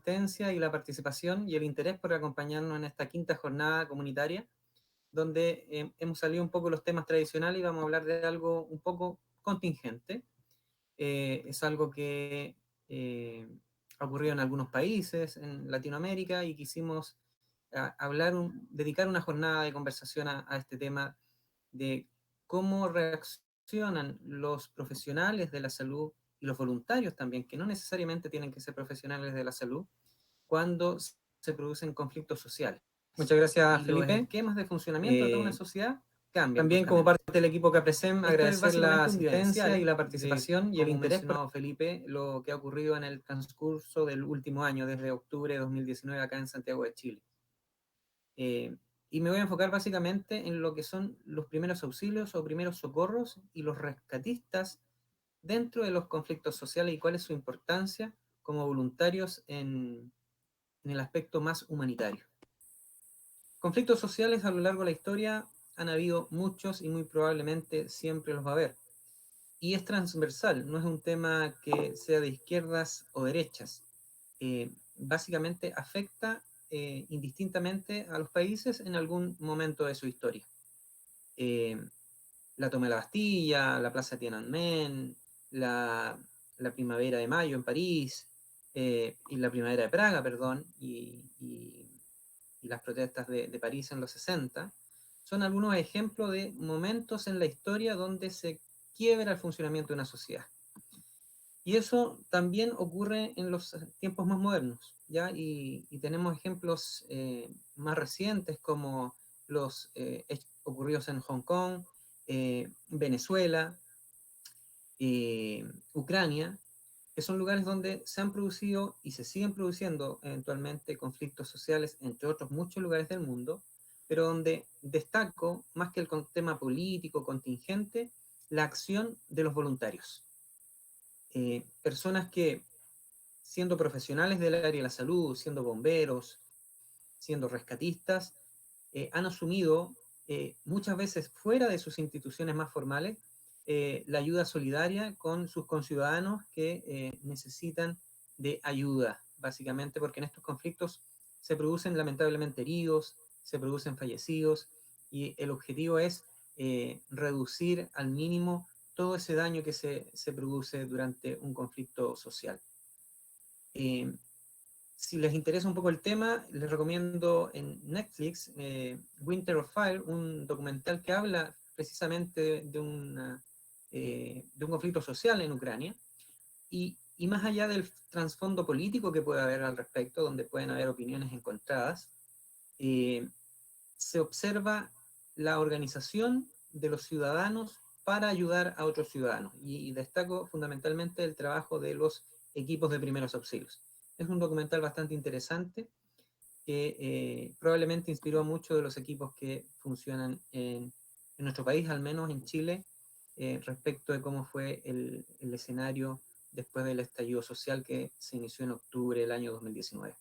asistencia y la participación y el interés por acompañarnos en esta quinta jornada comunitaria, donde hemos salido un poco de los temas tradicionales y vamos a hablar de algo un poco contingente. Es algo que ha ocurrido en algunos países, en Latinoamérica, y quisimos dedicar una jornada de conversación a este tema de cómo reaccionan los profesionales de la salud y los voluntarios también, que no necesariamente tienen que ser profesionales de la salud, cuando se producen conflictos sociales. Muchas gracias, Felipe. Los esquemas de funcionamiento de toda una sociedad cambian. También, como parte del equipo CAPRESEM, agradecer la asistencia y la participación y el interés por Felipe, lo que ha ocurrido en el transcurso del último año, desde octubre de 2019 acá en Santiago de Chile. Y me voy a enfocar básicamente en lo que son los primeros auxilios o primeros socorros y los rescatistas dentro de los conflictos sociales y cuál es su importancia como voluntarios en el aspecto más humanitario. Conflictos sociales a lo largo de la historia han habido muchos y muy probablemente siempre los va a haber. Y es transversal, no es un tema que sea de izquierdas o derechas. Básicamente afecta indistintamente a los países en algún momento de su historia. La toma de la Bastilla, la Plaza Tiananmen, la Primavera de Mayo en París, y la Primavera de Praga, perdón, y las protestas de París en los 60, son algunos ejemplos de momentos en la historia donde se quiebra el funcionamiento de una sociedad. Y eso también ocurre en los tiempos más modernos, ¿ya? Y tenemos ejemplos más recientes como los ocurridos en Hong Kong, Venezuela, Ucrania, que son lugares donde se han producido y se siguen produciendo eventualmente conflictos sociales, entre otros muchos lugares del mundo, pero donde destaco, más que el tema político contingente, la acción de los voluntarios. Personas que, siendo profesionales del área de la salud, siendo bomberos, siendo rescatistas, han asumido muchas veces fuera de sus instituciones más formales la ayuda solidaria con sus conciudadanos que necesitan de ayuda, básicamente porque en estos conflictos se producen lamentablemente heridos, se producen fallecidos y el objetivo es reducir al mínimo todo ese daño que se produce durante un conflicto social. Si les interesa un poco el tema, les recomiendo en Netflix Winter of Fire, un documental que habla precisamente de un conflicto social en Ucrania, y más allá del trasfondo político que puede haber al respecto, donde pueden haber opiniones encontradas, se observa la organización de los ciudadanos para ayudar a otros ciudadanos, y destaco fundamentalmente el trabajo de los equipos de primeros auxilios. Es un documental bastante interesante que probablemente inspiró a muchos de los equipos que funcionan en nuestro país, al menos en Chile, respecto de cómo fue el escenario después del estallido social que se inició en octubre del año 2019.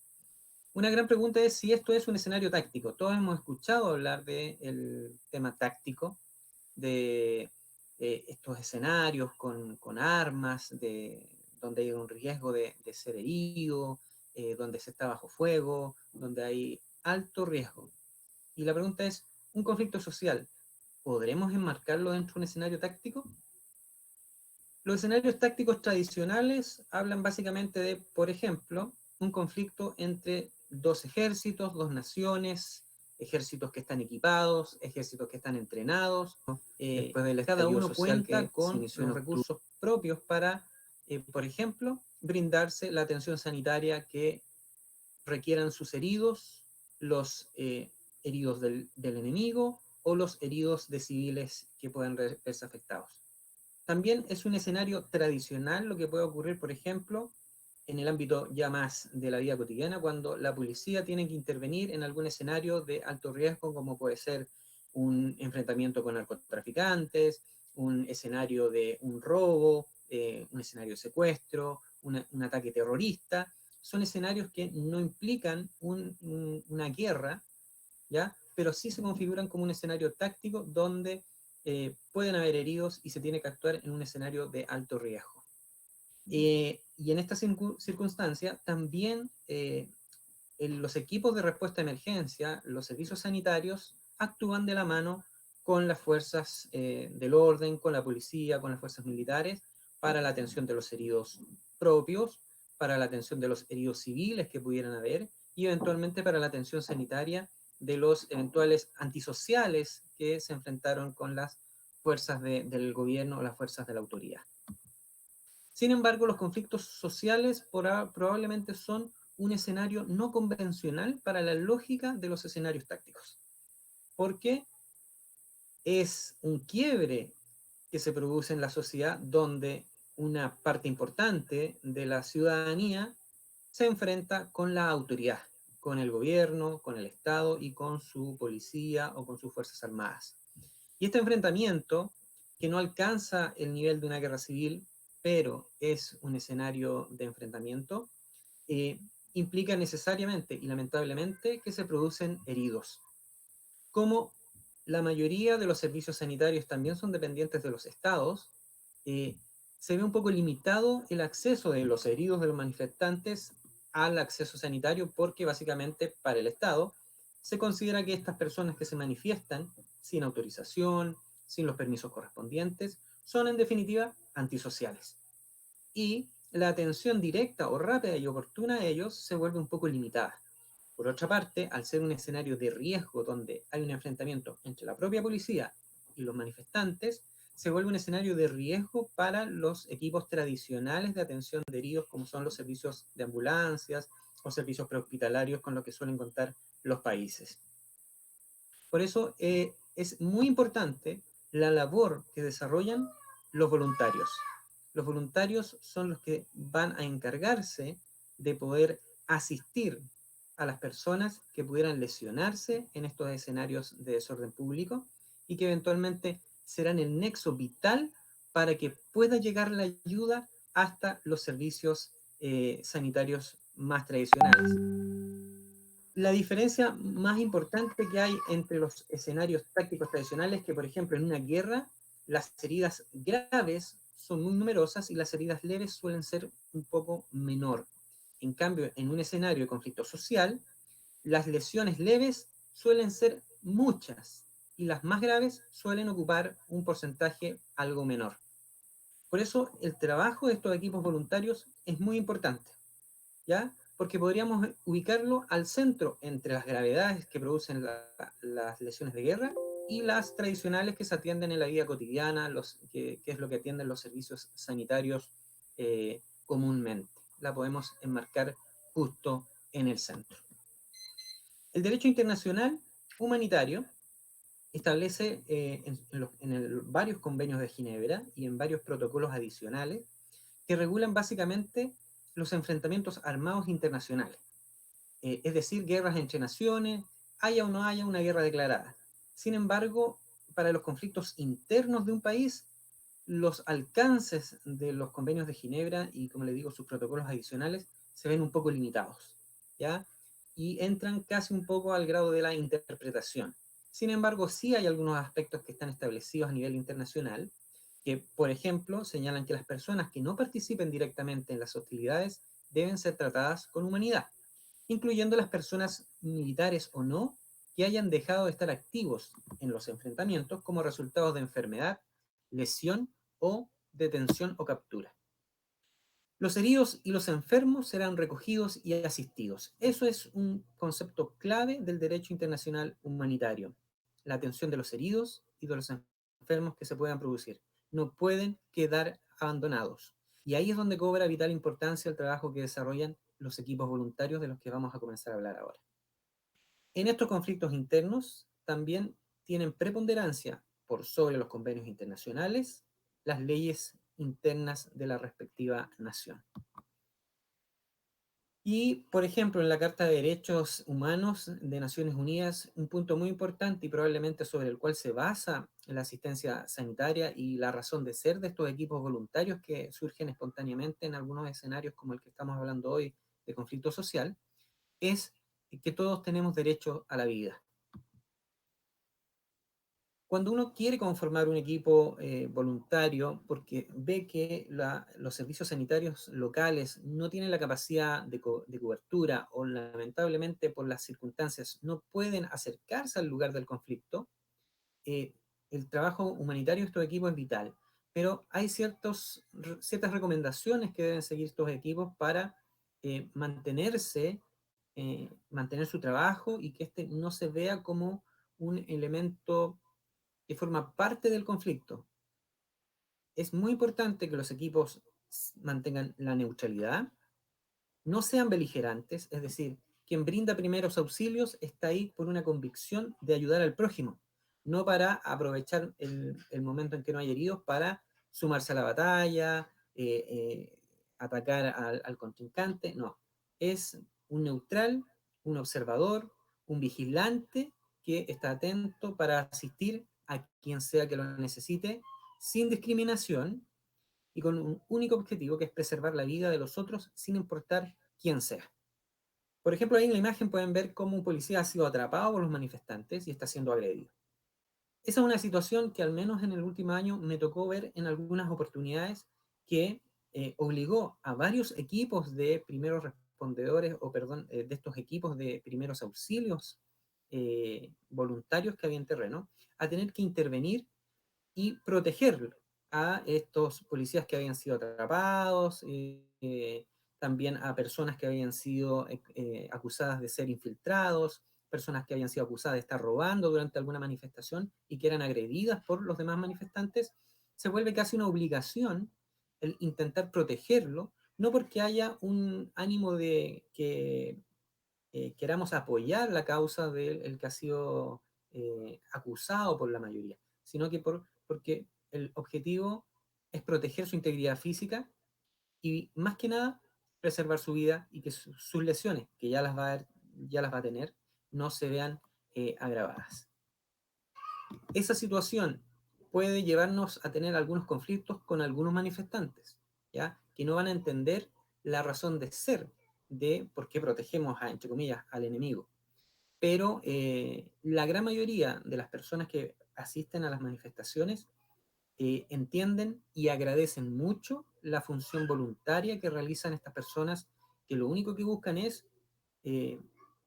Una gran pregunta es si esto es un escenario táctico. Todos hemos escuchado hablar del tema táctico, de estos escenarios con armas, donde hay un riesgo de ser herido, donde se está bajo fuego, donde hay alto riesgo. Y la pregunta es, ¿un conflicto social podremos enmarcarlo dentro de un escenario táctico? Los escenarios tácticos tradicionales hablan básicamente de, por ejemplo, un conflicto entre dos ejércitos, dos naciones, ejércitos que están equipados, ejércitos que están entrenados. Después del cada uno cuenta con los recursos propios para, por ejemplo, brindarse la atención sanitaria que requieran sus heridos, los heridos del enemigo o los heridos de civiles que puedan verse afectados. También es un escenario tradicional lo que puede ocurrir, por ejemplo, en el ámbito ya más de la vida cotidiana, cuando la policía tiene que intervenir en algún escenario de alto riesgo, como puede ser un enfrentamiento con narcotraficantes, un escenario de un robo, un escenario de secuestro, un ataque terrorista. Son escenarios que no implican una guerra, ¿ya? Pero sí se configuran como un escenario táctico donde pueden haber heridos y se tiene que actuar en un escenario de alto riesgo. Y en esta circunstancia también los equipos de respuesta a emergencia, los servicios sanitarios, actúan de la mano con las fuerzas del orden, con la policía, con las fuerzas militares, para la atención de los heridos propios, para la atención de los heridos civiles que pudieran haber y eventualmente para la atención sanitaria de los eventuales antisociales que se enfrentaron con las fuerzas del gobierno o las fuerzas de la autoridad. Sin embargo, los conflictos sociales probablemente son un escenario no convencional para la lógica de los escenarios tácticos, porque es un quiebre que se produce en la sociedad donde una parte importante de la ciudadanía se enfrenta con la autoridad, con el gobierno, con el Estado y con su policía o con sus fuerzas armadas. Y este enfrentamiento, que no alcanza el nivel de una guerra civil, pero es un escenario de enfrentamiento, eh, implica necesariamente y lamentablemente que se producen heridos. Como la mayoría de los servicios sanitarios también son dependientes de los estados, eh, se ve un poco limitado el acceso de los heridos de los manifestantes al acceso sanitario porque básicamente para el Estado se considera que estas personas que se manifiestan sin autorización, sin los permisos correspondientes, son en definitiva antisociales. Y la atención directa o rápida y oportuna a ellos se vuelve un poco limitada. Por otra parte, al ser un escenario de riesgo donde hay un enfrentamiento entre la propia policía y los manifestantes, se vuelve un escenario de riesgo para los equipos tradicionales de atención de heridos, como son los servicios de ambulancias o servicios prehospitalarios con los que suelen contar los países. Por eso es muy importante la labor que desarrollan los voluntarios. Los voluntarios son los que van a encargarse de poder asistir a las personas que pudieran lesionarse en estos escenarios de desorden público y que eventualmente serán el nexo vital para que pueda llegar la ayuda hasta los servicios sanitarios más tradicionales. La diferencia más importante que hay entre los escenarios tácticos tradicionales es que, por ejemplo, en una guerra, las heridas graves son muy numerosas y las heridas leves suelen ser un poco menor. En cambio, en un escenario de conflicto social, las lesiones leves suelen ser muchas y las más graves suelen ocupar un porcentaje algo menor. Por eso, el trabajo de estos equipos voluntarios es muy importante, ¿ya? Porque podríamos ubicarlo al centro entre las gravedades que producen las lesiones de guerra y las tradicionales que se atienden en la vida cotidiana, que es lo que atienden los servicios sanitarios comúnmente. La podemos enmarcar justo en el centro. El derecho internacional humanitario establece varios convenios de Ginebra y en varios protocolos adicionales que regulan básicamente los enfrentamientos armados internacionales, es decir, guerras entre naciones, haya o no haya una guerra declarada. Sin embargo, para los conflictos internos de un país, los alcances de los convenios de Ginebra y, como le digo, sus protocolos adicionales se ven un poco limitados, ¿ya? Y entran casi un poco al grado de la interpretación. Sin embargo, sí hay algunos aspectos que están establecidos a nivel internacional, que, por ejemplo, señalan que las personas que no participen directamente en las hostilidades deben ser tratadas con humanidad, incluyendo las personas militares o no que hayan dejado de estar activos en los enfrentamientos como resultado de enfermedad, lesión o detención o captura. Los heridos y los enfermos serán recogidos y asistidos. Eso es un concepto clave del derecho internacional humanitario. La atención de los heridos y de los enfermos que se puedan producir. No pueden quedar abandonados. Y ahí es donde cobra vital importancia el trabajo que desarrollan los equipos voluntarios de los que vamos a comenzar a hablar ahora. En estos conflictos internos también tienen preponderancia por sobre los convenios internacionales las leyes internas de la respectiva nación. Y, por ejemplo, en la Carta de Derechos Humanos de Naciones Unidas, un punto muy importante y probablemente sobre el cual se basa la asistencia sanitaria y la razón de ser de estos equipos voluntarios que surgen espontáneamente en algunos escenarios como el que estamos hablando hoy de conflicto social, es que todos tenemos derecho a la vida. Cuando uno quiere conformar un equipo voluntario porque ve que los servicios sanitarios locales no tienen la capacidad de cobertura o lamentablemente por las circunstancias no pueden acercarse al lugar del conflicto, eh, el trabajo humanitario de estos equipos es vital. Pero hay ciertas recomendaciones que deben seguir estos equipos para mantener su trabajo y que este no se vea como un elemento que forma parte del conflicto. Es muy importante que los equipos mantengan la neutralidad, no sean beligerantes, es decir, quien brinda primeros auxilios está ahí por una convicción de ayudar al prójimo, no para aprovechar el momento en que no hay heridos para sumarse a la batalla, atacar al contrincante, no. Es un neutral, un observador, un vigilante que está atento para asistir a quien sea que lo necesite, sin discriminación y con un único objetivo que es preservar la vida de los otros sin importar quién sea. Por ejemplo, ahí en la imagen pueden ver cómo un policía ha sido atrapado por los manifestantes y está siendo agredido. Esa es una situación que al menos en el último año me tocó ver en algunas oportunidades que obligó a varios equipos de primeros respondedores, o perdón, de estos equipos de primeros auxilios voluntarios que había en terreno, a tener que intervenir y proteger a estos policías que habían sido atrapados, también a personas que habían sido acusadas de ser infiltrados, personas que habían sido acusadas de estar robando durante alguna manifestación y que eran agredidas por los demás manifestantes. Se vuelve casi una obligación el intentar protegerlo, no porque haya un ánimo de que queramos apoyar la causa del que ha sido acusado por la mayoría, sino que porque el objetivo es proteger su integridad física y más que nada preservar su vida y que sus lesiones, que ya las va a tener, no se vean agravadas. Esa situación puede llevarnos a tener algunos conflictos con algunos manifestantes, ¿ya? Que no van a entender la razón de ser de por qué protegemos, entre comillas, al enemigo. Pero la gran mayoría de las personas que asisten a las manifestaciones entienden y agradecen mucho la función voluntaria que realizan estas personas, que lo único que buscan es eh,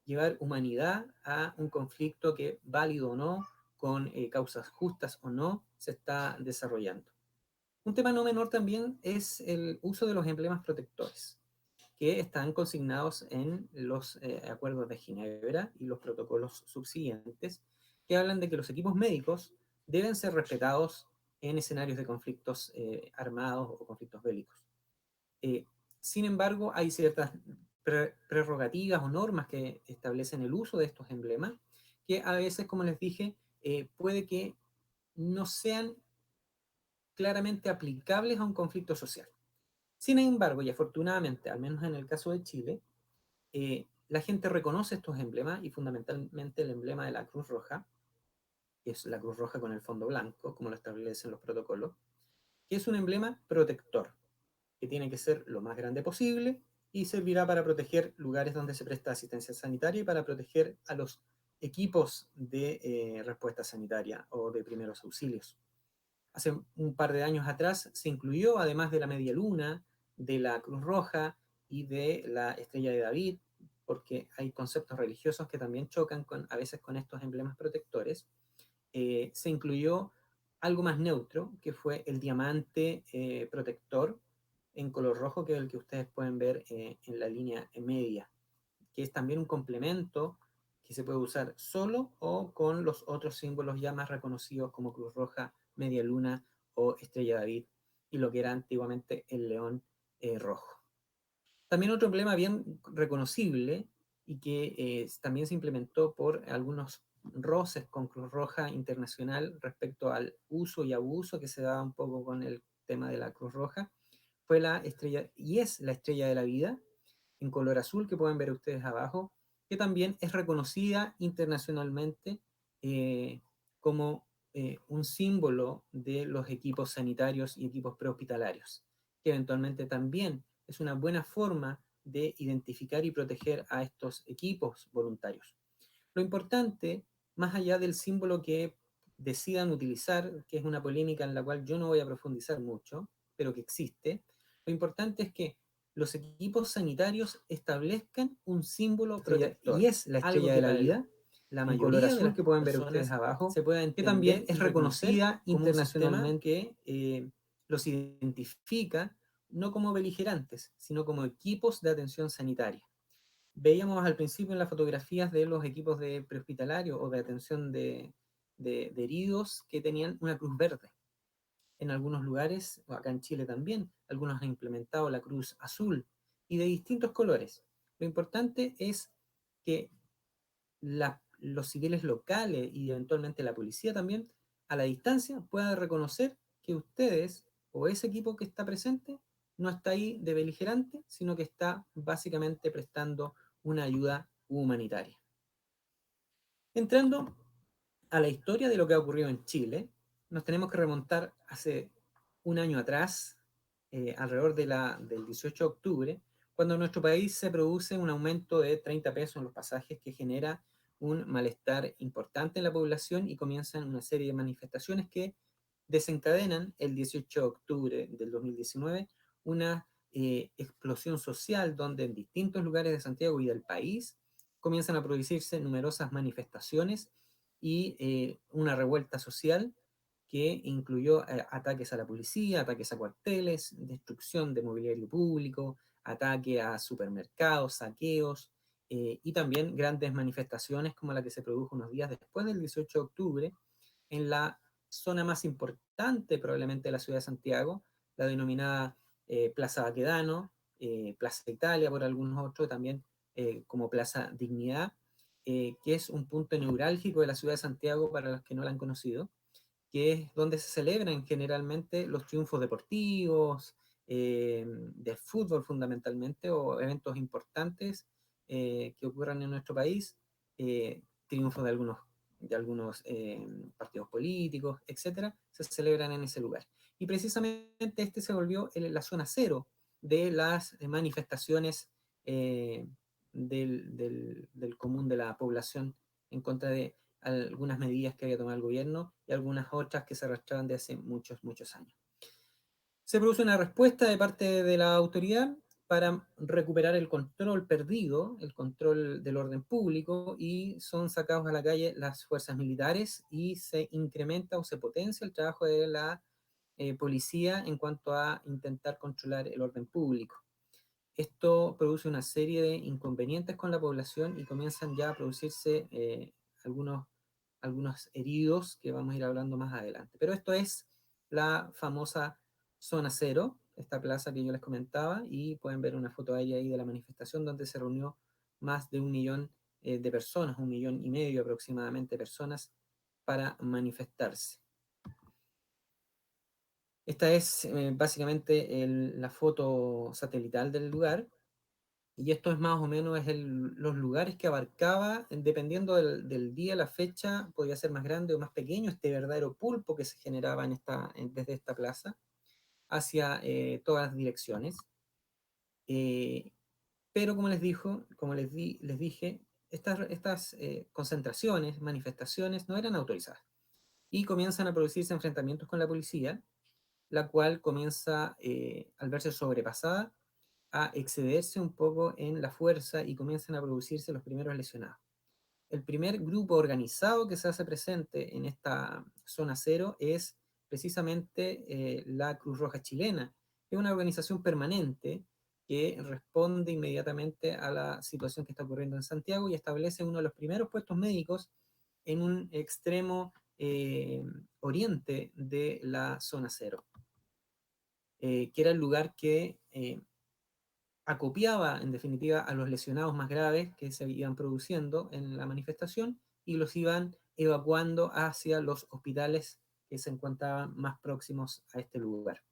llevar humanidad a un conflicto que, válido o no, con causas justas o no, se está desarrollando. Un tema no menor también es el uso de los emblemas protectores, que están consignados en los acuerdos de Ginebra y los protocolos subsiguientes, que hablan de que los equipos médicos deben ser respetados en escenarios de conflictos armados o conflictos bélicos. Eh, Sin embargo, hay ciertas prerrogativas o normas que establecen el uso de estos emblemas, que a veces, como les dije, puede que no sean claramente aplicables a un conflicto social. Sin embargo, y afortunadamente, al menos en el caso de Chile, la gente reconoce estos emblemas y fundamentalmente el emblema de la Cruz Roja, que es la Cruz Roja con el fondo blanco, como lo establecen los protocolos, que es un emblema protector, que tiene que ser lo más grande posible y servirá para proteger lugares donde se presta asistencia sanitaria y para proteger a los equipos de respuesta sanitaria o de primeros auxilios. Hace un par de años atrás se incluyó, además de la media luna, de la Cruz Roja y de la Estrella de David, porque hay conceptos religiosos que también chocan a veces con estos emblemas protectores, se incluyó algo más neutro, que fue el diamante protector en color rojo, que es el que ustedes pueden ver en la línea media, que es también un complemento que se puede usar solo o con los otros símbolos ya más reconocidos como Cruz Roja, Media Luna o Estrella David, y lo que era antiguamente el león rojo. También otro emblema bien reconocible y que también se implementó por algunos roces con Cruz Roja Internacional respecto al uso y abuso que se daba un poco con el tema de la Cruz Roja, fue la estrella, y es la Estrella de la Vida, en color azul, que pueden ver ustedes abajo, que también es reconocida internacionalmente como un símbolo de los equipos sanitarios y equipos prehospitalarios, que eventualmente también es una buena forma de identificar y proteger a estos equipos voluntarios. Lo importante, más allá del símbolo que decidan utilizar, que es una polémica en la cual yo no voy a profundizar mucho, pero que existe, lo importante es que los equipos sanitarios establezcan un símbolo protector, y es la algo estrella de que la para vida, la en color mayoría de azul las que pueden ver ustedes personas abajo, se pueda que también entender es y reconocer reconocida como un sistema internacionalmente. que los identifica no como beligerantes, sino como equipos de atención sanitaria. Veíamos al principio en las fotografías de los equipos de prehospitalario o de atención de heridos que tenían una cruz verde. En algunos lugares, o acá en Chile también, algunos han implementado la cruz azul y de distintos colores. Lo importante es que los civiles locales y eventualmente la policía también, a la distancia, puedan reconocer que ustedes o ese equipo que está presente no está ahí de beligerante, sino que está básicamente prestando una ayuda humanitaria. Entrando a la historia de lo que ha ocurrido en Chile, nos tenemos que remontar hace un año atrás, alrededor del 18 de octubre, cuando en nuestro país se produce un aumento de 30 pesos en los pasajes que genera un malestar importante en la población y comienzan una serie de manifestaciones que desencadenan el 18 de octubre del 2019 una explosión social donde en distintos lugares de Santiago y del país comienzan a producirse numerosas manifestaciones y una revuelta social que incluyó ataques a la policía, ataques a cuarteles, destrucción de mobiliario público, ataque a supermercados, saqueos y también grandes manifestaciones como la que se produjo unos días después del 18 de octubre en la zona más importante probablemente de la ciudad de Santiago, la denominada Plaza Baquedano, Plaza Italia por algunos otros, también como Plaza Dignidad, que es un punto neurálgico de la ciudad de Santiago para los que no la han conocido, que es donde se celebran generalmente los triunfos deportivos, de fútbol fundamentalmente, o eventos importantes que ocurran en nuestro país, triunfos de algunos partidos políticos, etcétera, se celebran en ese lugar. Y precisamente este se volvió la zona cero de las manifestaciones eh, del común de la población en contra de algunas medidas que había tomado el gobierno y algunas otras que se arrastraban de hace muchos, muchos años. Se produce una respuesta de parte de la autoridad para recuperar el control perdido, el control del orden público, y son sacados a la calle las fuerzas militares y se incrementa o se potencia el trabajo de la policía en cuanto a intentar controlar el orden público. Esto produce una serie de inconvenientes con la población y comienzan ya a producirse algunos heridos que vamos a ir hablando más adelante. Pero esto es la famosa zona cero, esta plaza que yo les comentaba, y pueden ver una foto aérea ahí de la manifestación donde se reunió más de 1 millón de personas, 1,5 millones aproximadamente de personas para manifestarse. Esta es básicamente la foto satelital del lugar. Y esto es más o menos los lugares que abarcaba, dependiendo del día, la fecha, podía ser más grande o más pequeño, este verdadero pulpo que se generaba desde esta plaza hacia todas las direcciones. Eh, pero como les dije, estas concentraciones, manifestaciones no eran autorizadas y comienzan a producirse enfrentamientos con la policía, la cual comienza, al verse sobrepasada, a excederse un poco en la fuerza y comienzan a producirse los primeros lesionados. El primer grupo organizado que se hace presente en esta zona cero es precisamente la Cruz Roja Chilena, que es una organización permanente que responde inmediatamente a la situación que está ocurriendo en Santiago y establece uno de los primeros puestos médicos en un extremo oriente de la zona cero, que era el lugar que acopiaba en definitiva a los lesionados más graves que se iban produciendo en la manifestación y los iban evacuando hacia los hospitales que se encontraban más próximos a este lugar.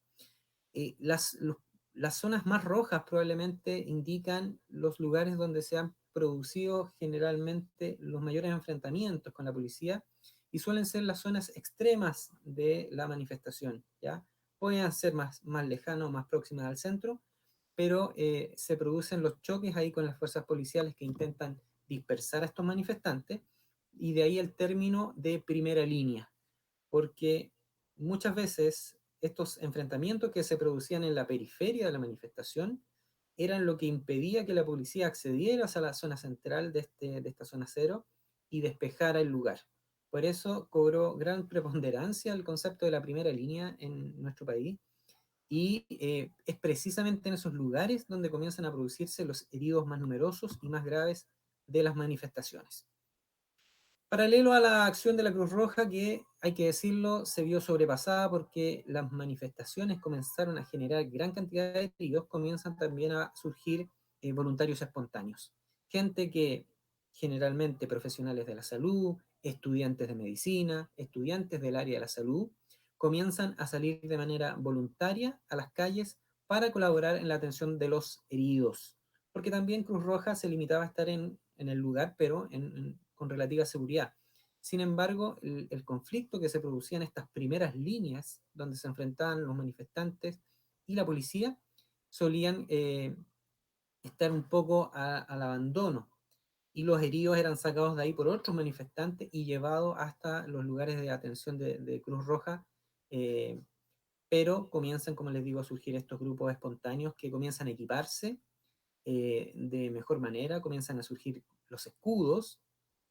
Eh, las, los- las zonas más rojas probablemente indican los lugares donde se han producido generalmente los mayores enfrentamientos con la policía y suelen ser las zonas extremas de la manifestación, ¿ya? Pueden ser más lejanos, más próximas al centro, pero se producen los choques ahí con las fuerzas policiales que intentan dispersar a estos manifestantes y de ahí el término de primera línea. porque muchas veces estos enfrentamientos que se producían en la periferia de la manifestación eran lo que impedía que la policía accediera a la zona central de esta zona cero y despejara el lugar. Por eso cobró gran preponderancia el concepto de la primera línea en nuestro país, y es precisamente en esos lugares donde comienzan a producirse los heridos más numerosos y más graves de las manifestaciones. Paralelo a la acción de la Cruz Roja, que hay que decirlo, se vio sobrepasada porque las manifestaciones comenzaron a generar gran cantidad de heridos, comienzan también a surgir voluntarios espontáneos. Gente que generalmente profesionales de la salud, estudiantes de medicina, estudiantes del área de la salud, comienzan a salir de manera voluntaria a las calles para colaborar en la atención de los heridos. Porque también Cruz Roja se limitaba a estar en el lugar, pero con relativa seguridad. Sin embargo, el conflicto que se producía en estas primeras líneas, donde se enfrentaban los manifestantes y la policía, solían estar un poco al abandono, y los heridos eran sacados de ahí por otros manifestantes y llevados hasta los lugares de atención de Cruz Roja, eh, pero comienzan, como les digo, a surgir estos grupos espontáneos que comienzan a equiparse de mejor manera, comienzan a surgir los escudos,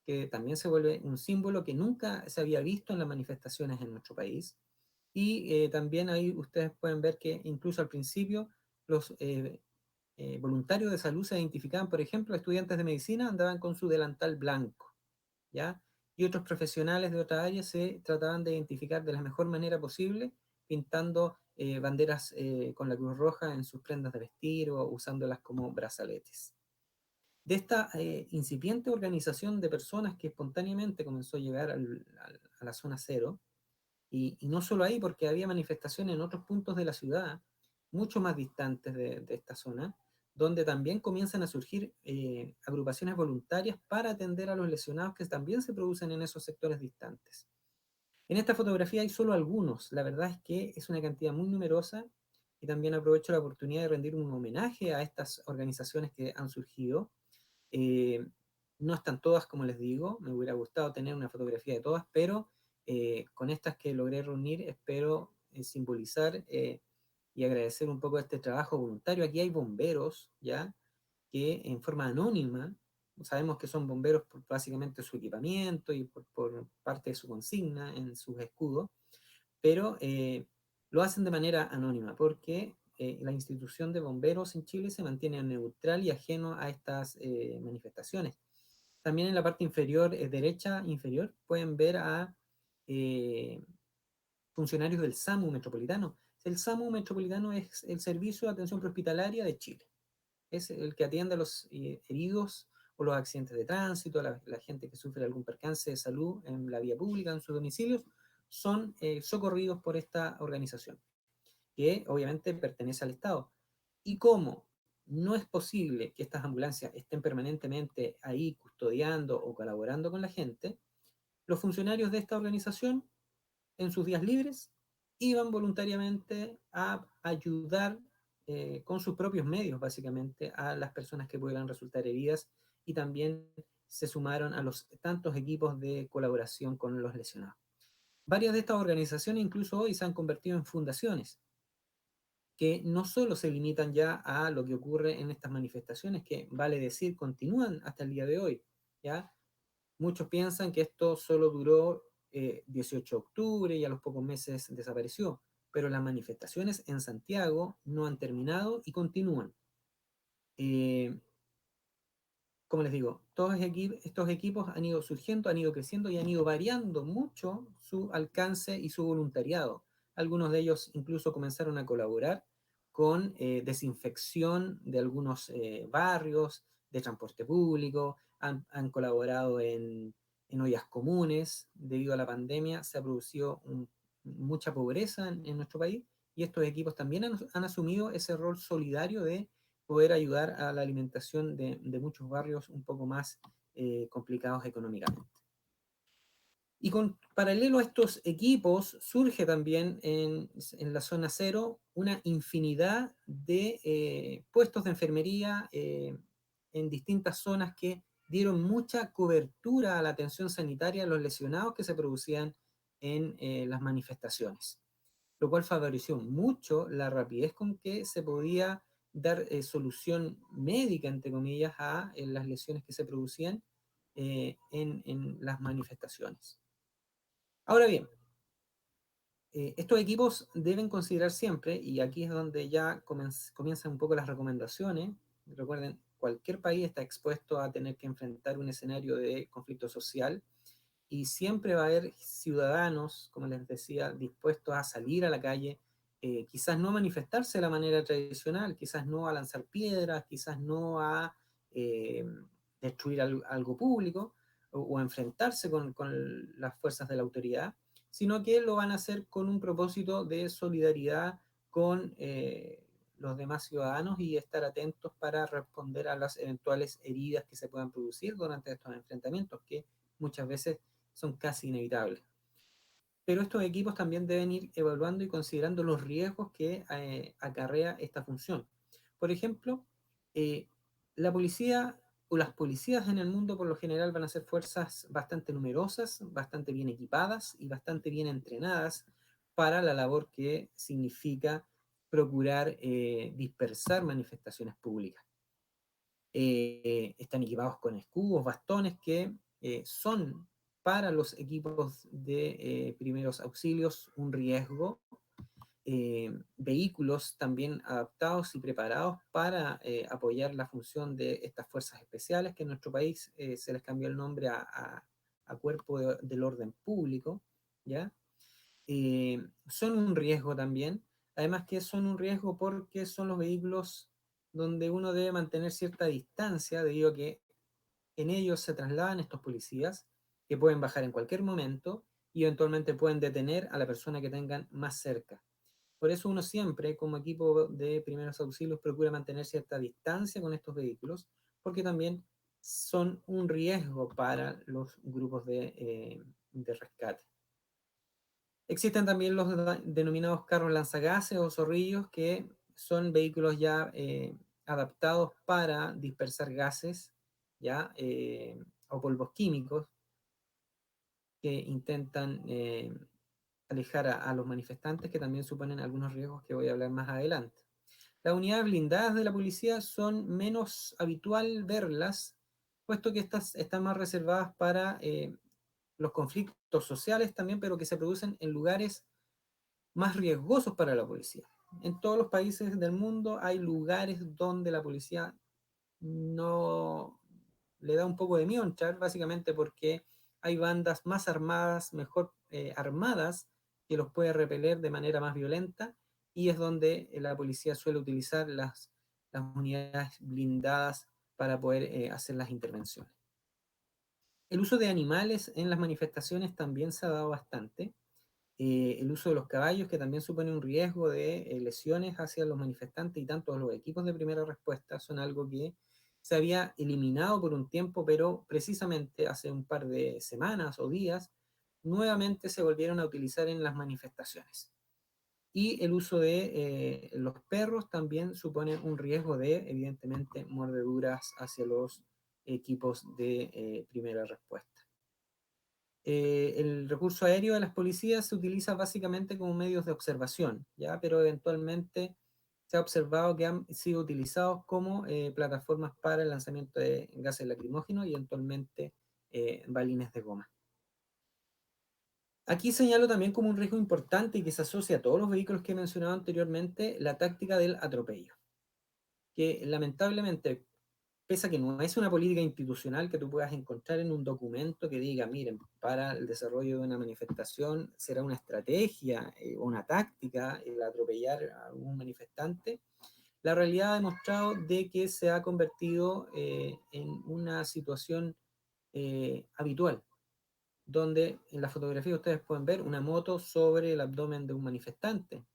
que también se vuelve un símbolo que nunca se había visto en las manifestaciones en nuestro país. Y también ahí ustedes pueden ver que incluso al principio los voluntarios de salud se identificaban, por ejemplo, estudiantes de medicina andaban con su delantal blanco, ¿ya? Y otros profesionales de otra área se trataban de identificar de la mejor manera posible, pintando banderas con la Cruz Roja en sus prendas de vestir o usándolas como brazaletes. De esta incipiente organización de personas que espontáneamente comenzó a llegar a la zona cero, y no solo ahí, porque había manifestaciones en otros puntos de la ciudad, mucho más distantes de esta zona, donde también comienzan a surgir agrupaciones voluntarias para atender a los lesionados que también se producen en esos sectores distantes. En esta fotografía hay solo algunos, la verdad es que es una cantidad muy numerosa, y también aprovecho la oportunidad de rendir un homenaje a estas organizaciones que han surgido. eh, no están todas, como les digo, me hubiera gustado tener una fotografía de todas, pero con estas que logré reunir espero simbolizar y agradecer un poco este trabajo voluntario. Aquí hay bomberos, ¿ya? Que en forma anónima, sabemos que son bomberos por básicamente su equipamiento y por parte de su consigna en sus escudos, pero lo hacen de manera anónima porque la institución de bomberos en Chile se mantiene neutral y ajeno a estas manifestaciones. También en la parte inferior, derecha inferior, pueden ver a eh, funcionarios del SAMU metropolitano. El SAMU metropolitano es el Servicio de Atención Prehospitalaria de Chile. Es el que atiende a los heridos o los accidentes de tránsito, la gente que sufre algún percance de salud en la vía pública, en sus domicilios, son socorridos por esta organización, que obviamente pertenece al Estado. Y como no es posible que estas ambulancias estén permanentemente ahí custodiando o colaborando con la gente, los funcionarios de esta organización en sus días libres iban voluntariamente a ayudar con sus propios medios, básicamente, a las personas que pudieran resultar heridas, y también se sumaron a los tantos equipos de colaboración con los lesionados. Varias de estas organizaciones incluso hoy se han convertido en fundaciones que no solo se limitan ya a lo que ocurre en estas manifestaciones, que vale decir continúan hasta el día de hoy, ¿ya? Muchos piensan que esto solo duró 18 de octubre y a los pocos meses desapareció, pero las manifestaciones en Santiago no han terminado y continúan. Eh, como les digo, todos estos equipos han ido surgiendo, han ido creciendo y han ido variando mucho su alcance y su voluntariado. Algunos de ellos incluso comenzaron a colaborar con desinfección de algunos barrios, de transporte público, han colaborado en ollas comunes. Debido a la pandemia se ha producido mucha pobreza en nuestro país, y estos equipos también han asumido ese rol solidario de poder ayudar a la alimentación de muchos barrios un poco más complicados económicamente. Y con paralelo a estos equipos surge también en la zona cero una infinidad de puestos de enfermería en distintas zonas que dieron mucha cobertura a la atención sanitaria a los lesionados que se producían en las manifestaciones, lo cual favoreció mucho la rapidez con que se podía dar solución médica, entre comillas, a las lesiones que se producían en las manifestaciones. Ahora bien, estos equipos deben considerar siempre, y aquí es donde ya comienzan un poco las recomendaciones. Recuerden, cualquier país está expuesto a tener que enfrentar un escenario de conflicto social y siempre va a haber ciudadanos, como les decía, dispuestos a salir a la calle, quizás no a manifestarse de la manera tradicional, quizás no a lanzar piedras, quizás no a eh, destruir algo público o enfrentarse con las fuerzas de la autoridad, sino que lo van a hacer con un propósito de solidaridad con los demás ciudadanos y estar atentos para responder a las eventuales heridas que se puedan producir durante estos enfrentamientos, que muchas veces son casi inevitables. Pero estos equipos también deben ir evaluando y considerando los riesgos que acarrea esta función. Por ejemplo, eh, la policía o las policías en el mundo por lo general van a ser fuerzas bastante numerosas, bastante bien equipadas y bastante bien entrenadas para la labor que significa procurar dispersar manifestaciones públicas. Están equipados con escudos, bastones que son para los equipos de primeros auxilios un riesgo, vehículos también adaptados y preparados para apoyar la función de estas fuerzas especiales, que en nuestro país se les cambió el nombre a Cuerpo del Orden Público, ¿ya? Son un riesgo también, además que son un riesgo porque son los vehículos donde uno debe mantener cierta distancia debido a que en ellos se trasladan estos policías que pueden bajar en cualquier momento y eventualmente pueden detener a la persona que tengan más cerca. Por eso uno siempre, como equipo de primeros auxilios, procura mantener cierta distancia con estos vehículos, porque también son un riesgo para los grupos de rescate. Existen también los denominados carros lanzagases o zorrillos, que son vehículos ya adaptados para dispersar gases, ¿ya? O polvos químicos que intentan alejar a los manifestantes, que también suponen algunos riesgos que voy a hablar más adelante. Las unidades blindadas de la policía son menos habitual verlas, puesto que estas están más reservadas para los conflictos sociales también, pero que se producen en lugares más riesgosos para la policía. En todos los países del mundo hay lugares donde la policía no le da un poco de miedo entrar, básicamente porque hay bandas más armadas, mejor armadas, que los puede repeler de manera más violenta, y es donde la policía suele utilizar las unidades blindadas para poder hacer las intervenciones. El uso de animales en las manifestaciones también se ha dado bastante. El uso de los caballos, que también supone un riesgo de lesiones hacia los manifestantes y tanto los equipos de primera respuesta, son algo que se había eliminado por un tiempo, pero precisamente hace un par de semanas o días, nuevamente se volvieron a utilizar en las manifestaciones. Y el uso de los perros también supone un riesgo de, evidentemente, mordeduras hacia los equipos de primera respuesta. El recurso aéreo de las policías se utiliza básicamente como medios de observación, ¿ya? Pero eventualmente se ha observado que han sido utilizados como plataformas para el lanzamiento de gases lacrimógenos y eventualmente balines de goma. Aquí señalo también como un riesgo importante y que se asocia a todos los vehículos que he mencionado anteriormente, la táctica del atropello, que lamentablemente, pese a que no es una política institucional que tú puedas encontrar en un documento que diga, miren, para el desarrollo de una manifestación será una estrategia o una táctica el atropellar a un manifestante, la realidad ha demostrado de que se ha convertido en una situación habitual, donde en la fotografía ustedes pueden ver una moto sobre el abdomen de un manifestante,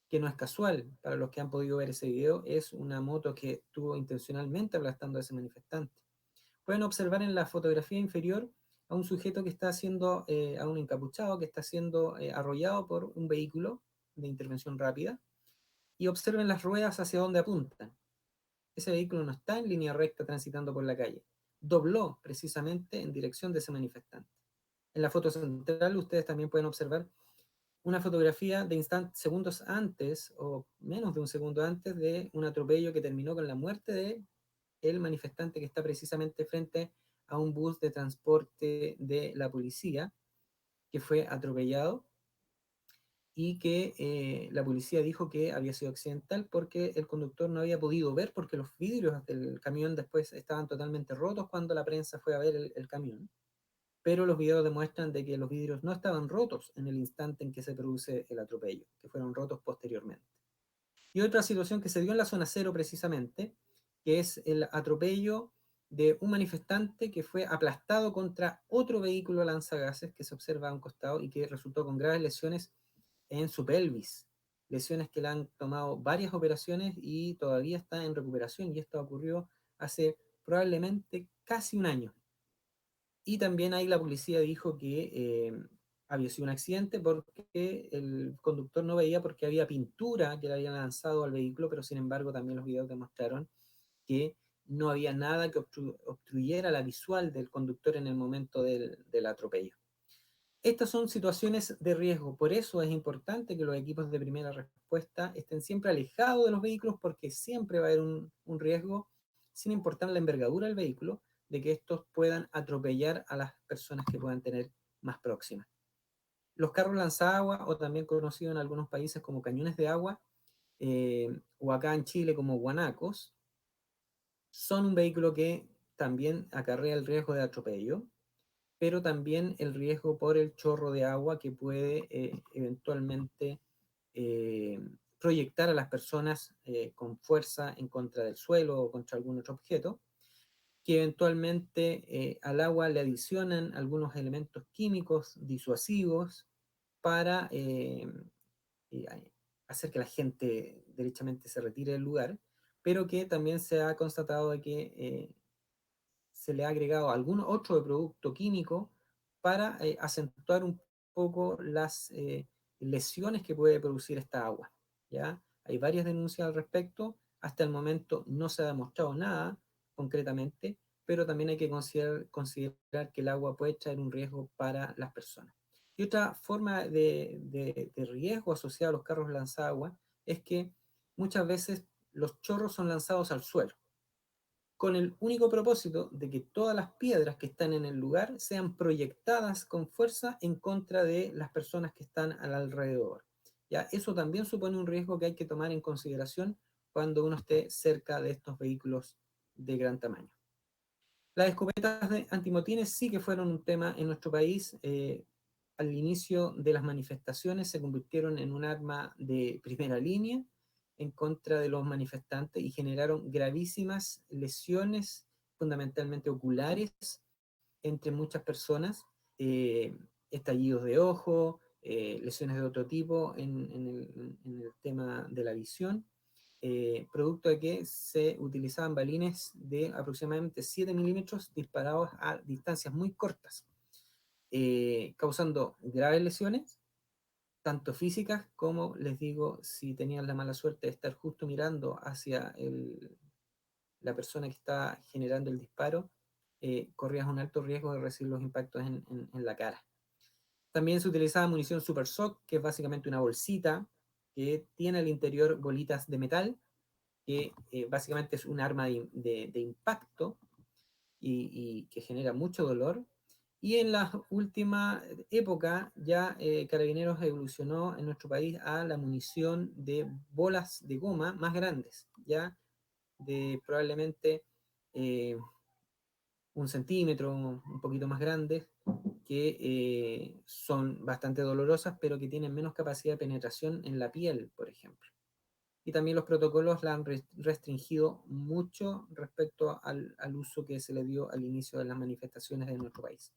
que no es casual, para los que han podido ver ese video, es una moto que estuvo intencionalmente aplastando a ese manifestante. Pueden observar en la fotografía inferior a un sujeto que está siendo, a un encapuchado que está siendo arrollado por un vehículo de intervención rápida, y observen las ruedas hacia dónde apuntan. Ese vehículo no está en línea recta transitando por la calle, dobló precisamente en dirección de ese manifestante. En la foto central ustedes también pueden observar una fotografía de segundos antes o menos de un segundo antes de un atropello que terminó con la muerte de el manifestante que está precisamente frente a un bus de transporte de la policía que fue atropellado y que la policía dijo que había sido accidental porque el conductor no había podido ver porque los vidrios del camión después estaban totalmente rotos cuando la prensa fue a ver el camión, pero los videos demuestran de que los vidrios no estaban rotos en el instante en que se produce el atropello, que fueron rotos posteriormente. Y otra situación que se dio en la zona cero precisamente, que es el atropello de un manifestante que fue aplastado contra otro vehículo lanzagases que se observa a un costado y que resultó con graves lesiones en su pelvis, lesiones que le han tomado varias operaciones y todavía está en recuperación, y esto ocurrió hace probablemente casi un año. Y también ahí la policía dijo que había sido un accidente porque el conductor no veía porque había pintura que le habían lanzado al vehículo, pero sin embargo también los videos demostraron que no había nada que obstruyera la visual del conductor en el momento del atropello. Estas son situaciones de riesgo, por eso es importante que los equipos de primera respuesta estén siempre alejados de los vehículos porque siempre va a haber un riesgo, sin importar la envergadura del vehículo, de que estos puedan atropellar a las personas que puedan tener más próximas. Los carros lanzagua, o también conocidos en algunos países como cañones de agua, o acá en Chile como guanacos, son un vehículo que también acarrea el riesgo de atropello, pero también el riesgo por el chorro de agua que puede eventualmente eh, proyectar a las personas con fuerza en contra del suelo o contra algún otro objeto, que eventualmente al agua le adicionan algunos elementos químicos disuasivos para eh, hacer que la gente derechamente se retire del lugar, pero que también se ha constatado de que se le ha agregado algún otro producto químico para acentuar un poco las lesiones que puede producir esta agua. ¿Ya? Hay varias denuncias al respecto, hasta el momento no se ha demostrado nada concretamente, pero también hay que considerar que el agua puede traer un riesgo para las personas. Y otra forma de riesgo asociado a los carros lanzagua es que muchas veces los chorros son lanzados al suelo con el único propósito de que todas las piedras que están en el lugar sean proyectadas con fuerza en contra de las personas que están al alrededor. ¿Ya? Eso también supone un riesgo que hay que tomar en consideración cuando uno esté cerca de estos vehículos de gran tamaño. Las escopetas de antimotines sí que fueron un tema en nuestro país. Al inicio de las manifestaciones se convirtieron en un arma de primera línea en contra de los manifestantes y generaron gravísimas lesiones, fundamentalmente oculares, entre muchas personas, eh, estallidos de ojo, lesiones de otro tipo en el tema de la visión, producto de que se utilizaban balines de aproximadamente 7 milímetros disparados a distancias muy cortas, causando graves lesiones, tanto físicas como, les digo, si tenían la mala suerte de estar justo mirando hacia la persona que está generando el disparo, corrías un alto riesgo de recibir los impactos en la cara. También se utilizaba munición Super Shock, que es básicamente una bolsita que tiene al interior bolitas de metal, que básicamente es un arma de impacto y que genera mucho dolor. Y en la última época ya Carabineros evolucionó en nuestro país a la munición de bolas de goma más grandes, ya de probablemente eh, un centímetro, un poquito más grandes, que son bastante dolorosas, pero que tienen menos capacidad de penetración en la piel, por ejemplo. Y también los protocolos la han restringido mucho respecto al uso que se le dio al inicio de las manifestaciones de nuestro país.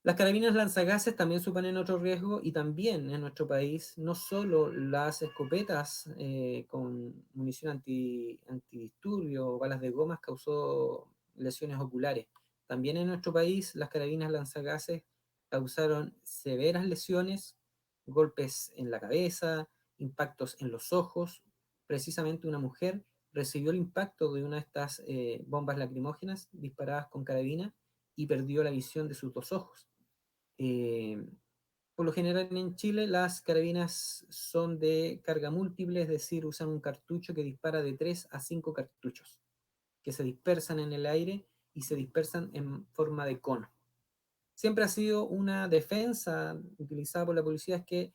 Las carabinas lanzagases también suponen otro riesgo y también en nuestro país no solo las escopetas con munición antidisturbio o balas de gomas causó lesiones oculares. También en nuestro país las carabinas lanzagases causaron severas lesiones, golpes en la cabeza, impactos en los ojos. Precisamente una mujer recibió el impacto de una de estas bombas lacrimógenas disparadas con carabina y perdió la visión de sus dos ojos. Eh, por lo general en Chile las carabinas son de carga múltiple, es decir, usan un cartucho que dispara de 3 a 5 cartuchos, que se dispersan en el aire y se dispersan en forma de cono. Siempre ha sido una defensa utilizada por la policía, es que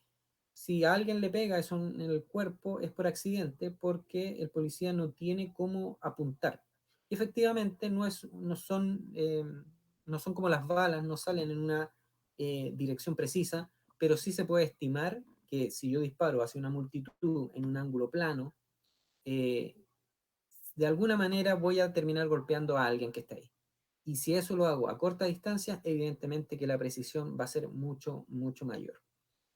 si a alguien le pega eso en el cuerpo es por accidente, porque el policía no tiene cómo apuntar. Y efectivamente no son como las balas, no salen en una dirección precisa, pero sí se puede estimar que si yo disparo hacia una multitud en un ángulo plano, eh, de alguna manera voy a terminar golpeando a alguien que está ahí. Y si eso lo hago a corta distancia, evidentemente que la precisión va a ser mucho, mucho mayor.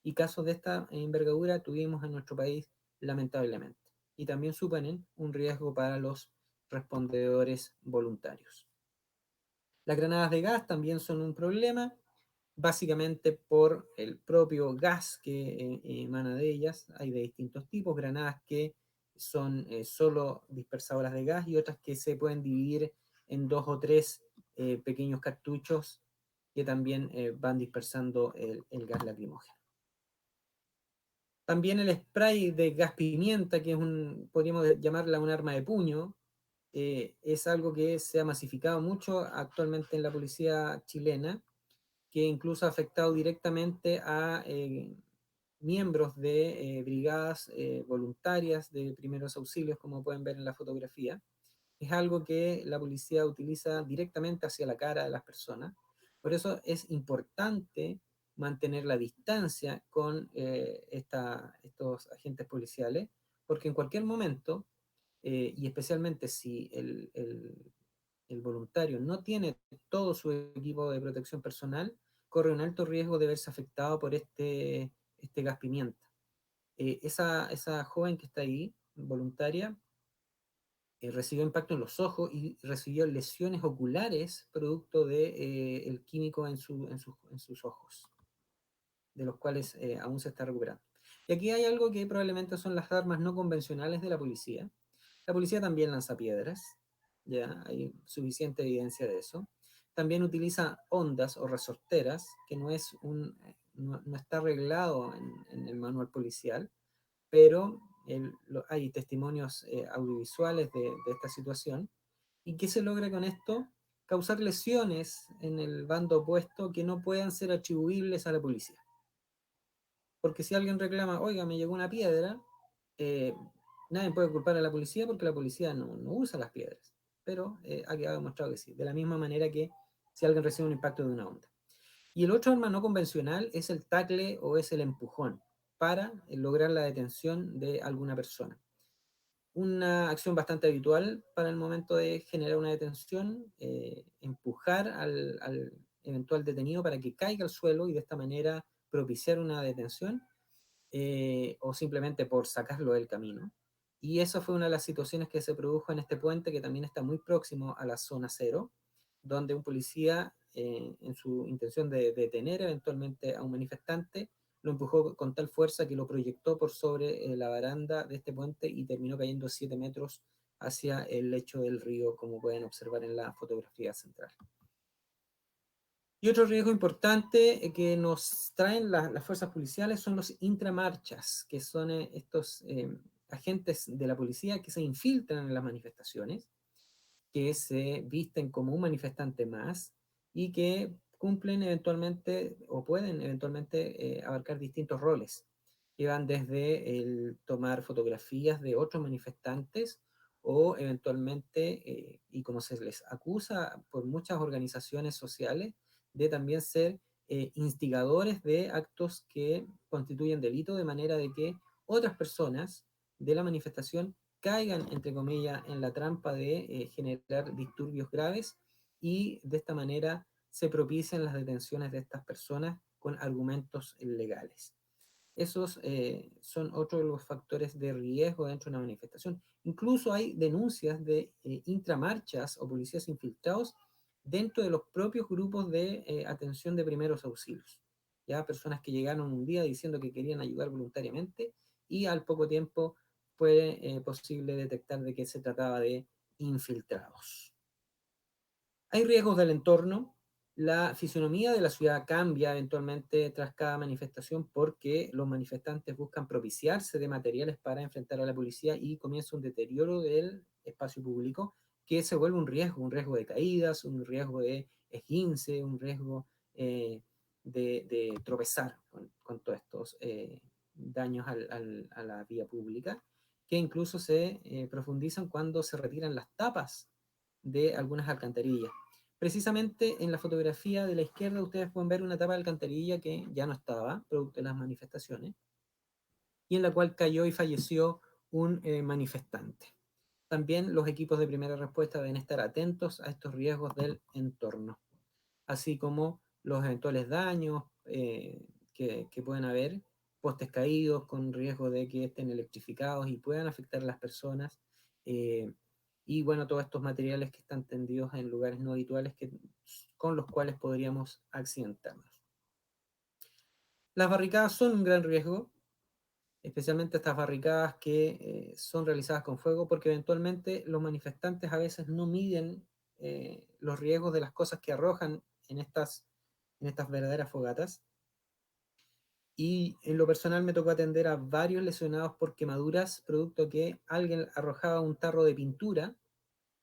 Y casos de esta envergadura tuvimos en nuestro país, lamentablemente. Y también suponen un riesgo para los respondedores voluntarios. Las granadas de gas también son un problema, básicamente por el propio gas que emana de ellas. Hay de distintos tipos, granadas que son solo dispersadoras de gas y otras que se pueden dividir en dos o tres pequeños cartuchos que también van dispersando el gas lacrimógeno. También el spray de gas pimienta, que es podríamos llamarla un arma de puño, es algo que se ha masificado mucho actualmente en la policía chilena, que incluso ha afectado directamente a miembros de brigadas voluntarias de primeros auxilios, como pueden ver en la fotografía. Es algo que la policía utiliza directamente hacia la cara de las personas. Por eso es importante mantener la distancia con estos agentes policiales, porque en cualquier momento, y especialmente si el voluntario no tiene todo su equipo de protección personal, corre un alto riesgo de verse afectado por este gas pimienta. Esa joven que está ahí, voluntaria, recibió impacto en los ojos y recibió lesiones oculares producto de el químico en sus ojos, de los cuales aún se está recuperando. Y aquí hay algo que probablemente son las armas no convencionales de la policía. La policía también lanza piedras, ya hay suficiente evidencia de eso. También utiliza ondas o resorteras, que no está arreglado en el manual policial, pero hay testimonios audiovisuales de esta situación. ¿Y qué se logra con esto? Causar lesiones en el bando opuesto que no puedan ser atribuibles a la policía. Porque si alguien reclama, oiga, me llegó una piedra, eh, nadie puede culpar a la policía porque la policía no usa las piedras. Pero ha quedado demostrado que sí. De la misma manera que si alguien recibe un impacto de una onda. Y el otro arma no convencional es el tackle o es el empujón para lograr la detención de alguna persona. Una acción bastante habitual para el momento de generar una detención, empujar al eventual detenido para que caiga al suelo y de esta manera propiciar una detención, o simplemente por sacarlo del camino. Y eso fue una de las situaciones que se produjo en este puente, que también está muy próximo a la zona cero, donde un policía, en su intención de detener eventualmente a un manifestante, lo empujó con tal fuerza que lo proyectó por sobre la baranda de este puente y terminó cayendo 7 metros hacia el lecho del río, como pueden observar en la fotografía central. Y otro riesgo importante que nos traen las fuerzas policiales son los intramarchas, que son estos agentes de la policía que se infiltran en las manifestaciones, que se visten como un manifestante más y que cumplen eventualmente o pueden eventualmente abarcar distintos roles, que van desde el tomar fotografías de otros manifestantes o eventualmente, y como se les acusa por muchas organizaciones sociales, de también ser instigadores de actos que constituyen delito, de manera de que otras personas de la manifestación caigan, entre comillas, en la trampa de generar disturbios graves y de esta manera se propician las detenciones de estas personas con argumentos legales. Esos son otros de los factores de riesgo dentro de una manifestación. Incluso hay denuncias de intramarchas o policías infiltrados dentro de los propios grupos de atención de primeros auxilios. Ya personas que llegaron un día diciendo que querían ayudar voluntariamente y al poco tiempo fue posible detectar de que se trataba de infiltrados. Hay riesgos del entorno, La fisonomía de la ciudad cambia eventualmente tras cada manifestación porque los manifestantes buscan propiciarse de materiales para enfrentar a la policía y comienza un deterioro del espacio público que se vuelve un riesgo de caídas, un riesgo de esguince, un riesgo de tropezar con todos estos daños a la vía pública, que incluso se profundizan cuando se retiran las tapas de algunas alcantarillas. Precisamente en la fotografía de la izquierda ustedes pueden ver una tapa de alcantarilla que ya no estaba, producto de las manifestaciones, y en la cual cayó y falleció un manifestante. También los equipos de primera respuesta deben estar atentos a estos riesgos del entorno, así como los eventuales daños que pueden haber, postes caídos con riesgo de que estén electrificados y puedan afectar a las personas, eh, y bueno, todos estos materiales que están tendidos en lugares no habituales con los cuales podríamos accidentarnos. Las barricadas son un gran riesgo, especialmente estas barricadas que son realizadas con fuego, porque eventualmente los manifestantes a veces no miden los riesgos de las cosas que arrojan en estas verdaderas fogatas. Y en lo personal me tocó atender a varios lesionados por quemaduras, producto que alguien arrojaba un tarro de pintura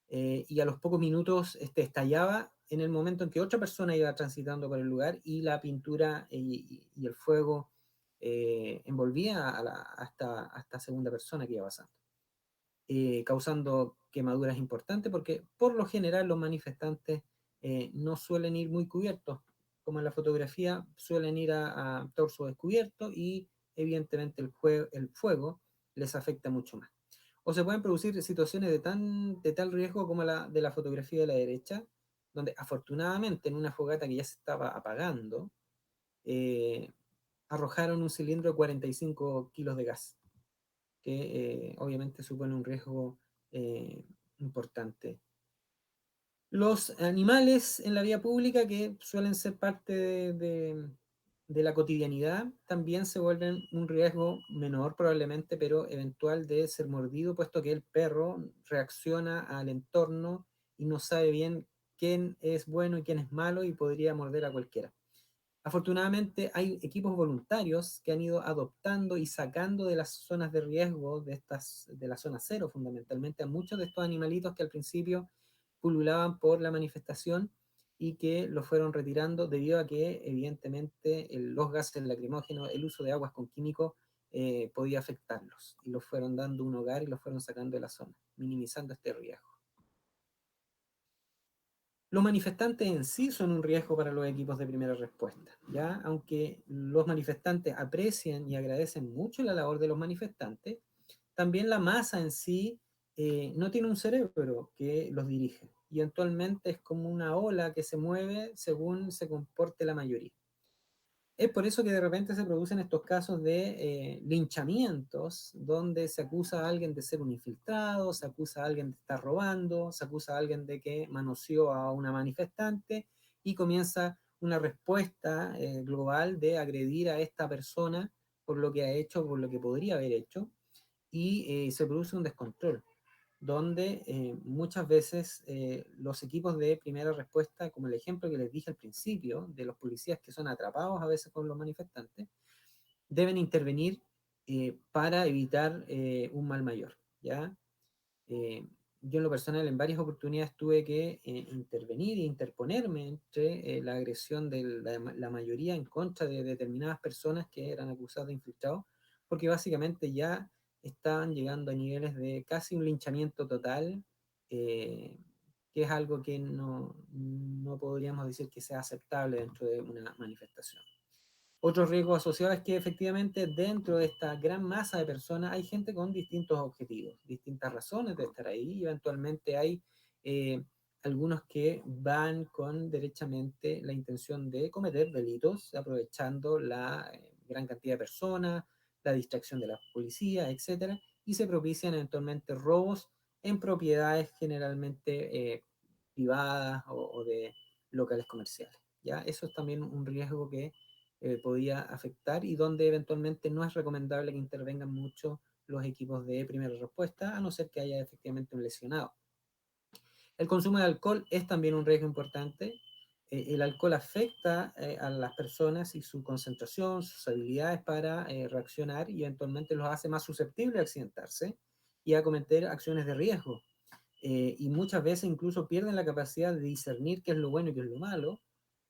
y a los pocos minutos estallaba en el momento en que otra persona iba transitando por el lugar y la pintura y el fuego envolvía a esta segunda persona que iba pasando, causando quemaduras importantes porque por lo general los manifestantes no suelen ir muy cubiertos, como en la fotografía suelen ir a torso descubierto y evidentemente el fuego les afecta mucho más. O se pueden producir situaciones de tal riesgo como la de la fotografía de la derecha, donde afortunadamente en una fogata que ya se estaba apagando, eh, arrojaron un cilindro de 45 kilos de gas que obviamente supone un riesgo eh, importante. Los animales en la vía pública, que suelen ser parte de la cotidianidad, también se vuelven un riesgo menor probablemente, pero eventual de ser mordido, puesto que el perro reacciona al entorno y no sabe bien quién es bueno y quién es malo y podría morder a cualquiera. Afortunadamente hay equipos voluntarios que han ido adoptando y sacando de las zonas de riesgo, de la zona cero fundamentalmente, a muchos de estos animalitos que al principio pululaban por la manifestación y que los fueron retirando debido a que evidentemente los gases lacrimógenos, el uso de aguas con químicos podía afectarlos y los fueron dando un hogar y los fueron sacando de la zona, minimizando este riesgo. Los manifestantes en sí son un riesgo para los equipos de primera respuesta, ¿ya? Aunque los manifestantes aprecian y agradecen mucho la labor de los manifestantes, también la masa en sí no tiene un cerebro que los dirige y eventualmente es como una ola que se mueve según se comporte la mayoría. Es por eso que de repente se producen estos casos de linchamientos, donde se acusa a alguien de ser un infiltrado, se acusa a alguien de estar robando, se acusa a alguien de que manoseó a una manifestante y comienza una respuesta global de agredir a esta persona por lo que ha hecho, por lo que podría haber hecho, y se produce un descontrol donde muchas veces los equipos de primera respuesta, como el ejemplo que les dije al principio, de los policías que son atrapados a veces con los manifestantes, deben intervenir para evitar un mal mayor, ¿ya? Yo en lo personal en varias oportunidades tuve que intervenir e interponerme entre la agresión de la mayoría en contra de determinadas personas que eran acusadas de infiltrados, porque básicamente ya estaban llegando a niveles de casi un linchamiento total, eh, que es algo que no podríamos decir que sea aceptable dentro de una manifestación. Otro riesgo asociado es que efectivamente dentro de esta gran masa de personas hay gente con distintos objetivos, distintas razones de estar ahí y eventualmente hay eh, algunos que van con derechamente la intención de cometer delitos, aprovechando la gran cantidad de personas, la distracción de la policía, etcétera, y se propician eventualmente robos en propiedades generalmente privadas o de locales comerciales. ¿Ya? Eso es también un riesgo que podía afectar y donde eventualmente no es recomendable que intervengan mucho los equipos de primera respuesta, a no ser que haya efectivamente un lesionado. El consumo de alcohol es también un riesgo importante. El alcohol afecta a las personas y su concentración, sus habilidades para reaccionar y eventualmente los hace más susceptibles a accidentarse y a cometer acciones de riesgo. Y muchas veces incluso pierden la capacidad de discernir qué es lo bueno y qué es lo malo.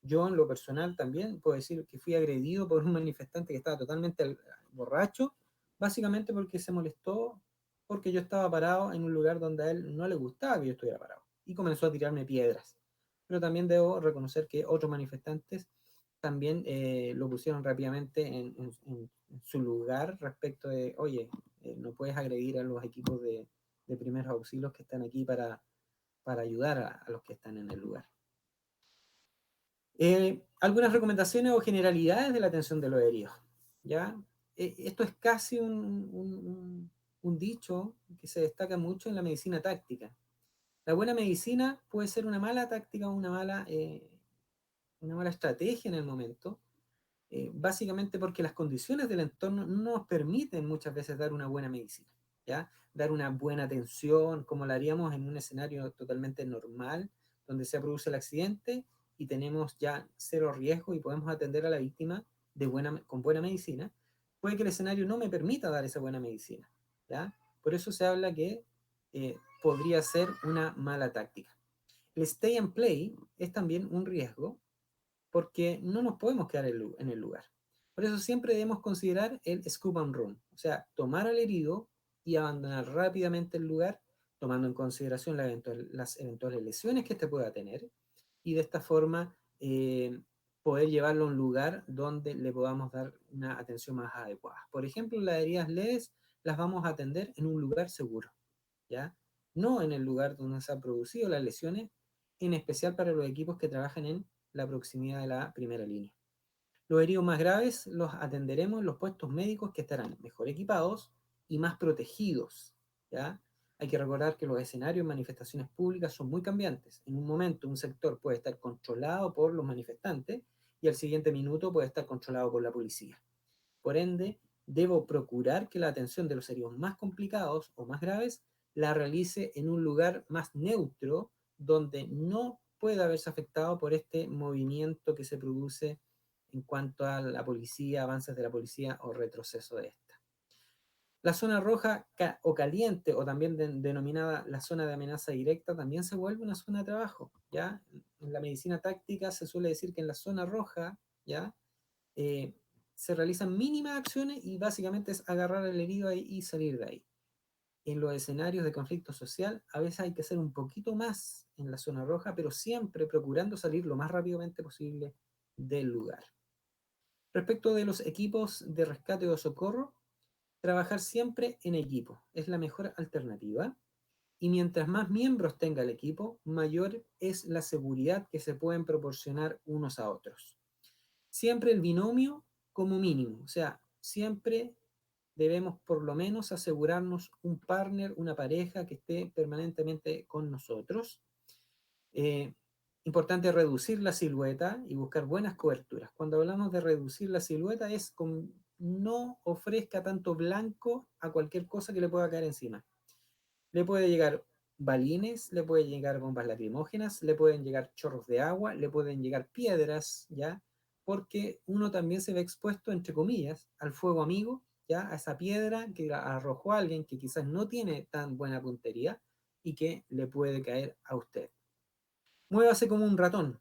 Yo en lo personal también puedo decir que fui agredido por un manifestante que estaba totalmente borracho, básicamente porque se molestó porque yo estaba parado en un lugar donde a él no le gustaba que yo estuviera parado y comenzó a tirarme piedras. Pero también debo reconocer que otros manifestantes también lo pusieron rápidamente en su lugar respecto de, oye, no puedes agredir a los equipos de primeros auxilios que están aquí para ayudar a los que están en el lugar. Algunas recomendaciones o generalidades de la atención de los heridos. ¿Ya? Esto es casi un dicho que se destaca mucho en la medicina táctica. La buena medicina puede ser una mala táctica o una mala estrategia en el momento, básicamente porque las condiciones del entorno no nos permiten muchas veces dar una buena medicina, ¿ya? Dar una buena atención, como la haríamos en un escenario totalmente normal, donde se produce el accidente y tenemos ya cero riesgo y podemos atender a la víctima con buena medicina. Puede que el escenario no me permita dar esa buena medicina, ¿ya? Por eso se habla que podría ser una mala táctica. El stay and play es también un riesgo porque no nos podemos quedar en el lugar. Por eso siempre debemos considerar el scoop and run, o sea, tomar al herido y abandonar rápidamente el lugar, tomando en consideración las eventuales lesiones que éste pueda tener, y de esta forma poder llevarlo a un lugar donde le podamos dar una atención más adecuada. Por ejemplo, las heridas leves las vamos a atender en un lugar seguro, ¿ya? No en el lugar donde se han producido las lesiones, en especial para los equipos que trabajan en la proximidad de la primera línea. Los heridos más graves los atenderemos en los puestos médicos que estarán mejor equipados y más protegidos, ¿ya? Hay que recordar que los escenarios en manifestaciones públicas son muy cambiantes. En un momento un sector puede estar controlado por los manifestantes y al siguiente minuto puede estar controlado por la policía. Por ende, debo procurar que la atención de los heridos más complicados o más graves la realice en un lugar más neutro, donde no pueda haberse afectado por este movimiento que se produce en cuanto a la policía, avances de la policía o retroceso de esta. La zona roja o caliente, o también denominada la zona de amenaza directa, también se vuelve una zona de trabajo, ¿ya? En la medicina táctica se suele decir que en la zona roja, ¿ya? Eh, se realizan mínimas acciones y básicamente es agarrar al herido ahí y salir de ahí. En los escenarios de conflicto social, a veces hay que hacer un poquito más en la zona roja, pero siempre procurando salir lo más rápidamente posible del lugar. Respecto de los equipos de rescate o socorro, trabajar siempre en equipo es la mejor alternativa y mientras más miembros tenga el equipo, mayor es la seguridad que se pueden proporcionar unos a otros. Siempre el binomio como mínimo, o sea, siempre debemos por lo menos asegurarnos un partner, una pareja que esté permanentemente con nosotros. Eh, Importante reducir la silueta y buscar buenas coberturas. Cuando hablamos de reducir la silueta es con no ofrezca tanto blanco a cualquier cosa que le pueda caer encima. Le puede llegar balines, le pueden llegar bombas lacrimógenas, le pueden llegar chorros de agua, le pueden llegar piedras, ¿ya? Porque uno también se ve expuesto, entre comillas, al fuego amigo, ¿ya? A esa piedra que arrojó a alguien que quizás no tiene tan buena puntería y que le puede caer a usted. Muévase como un ratón,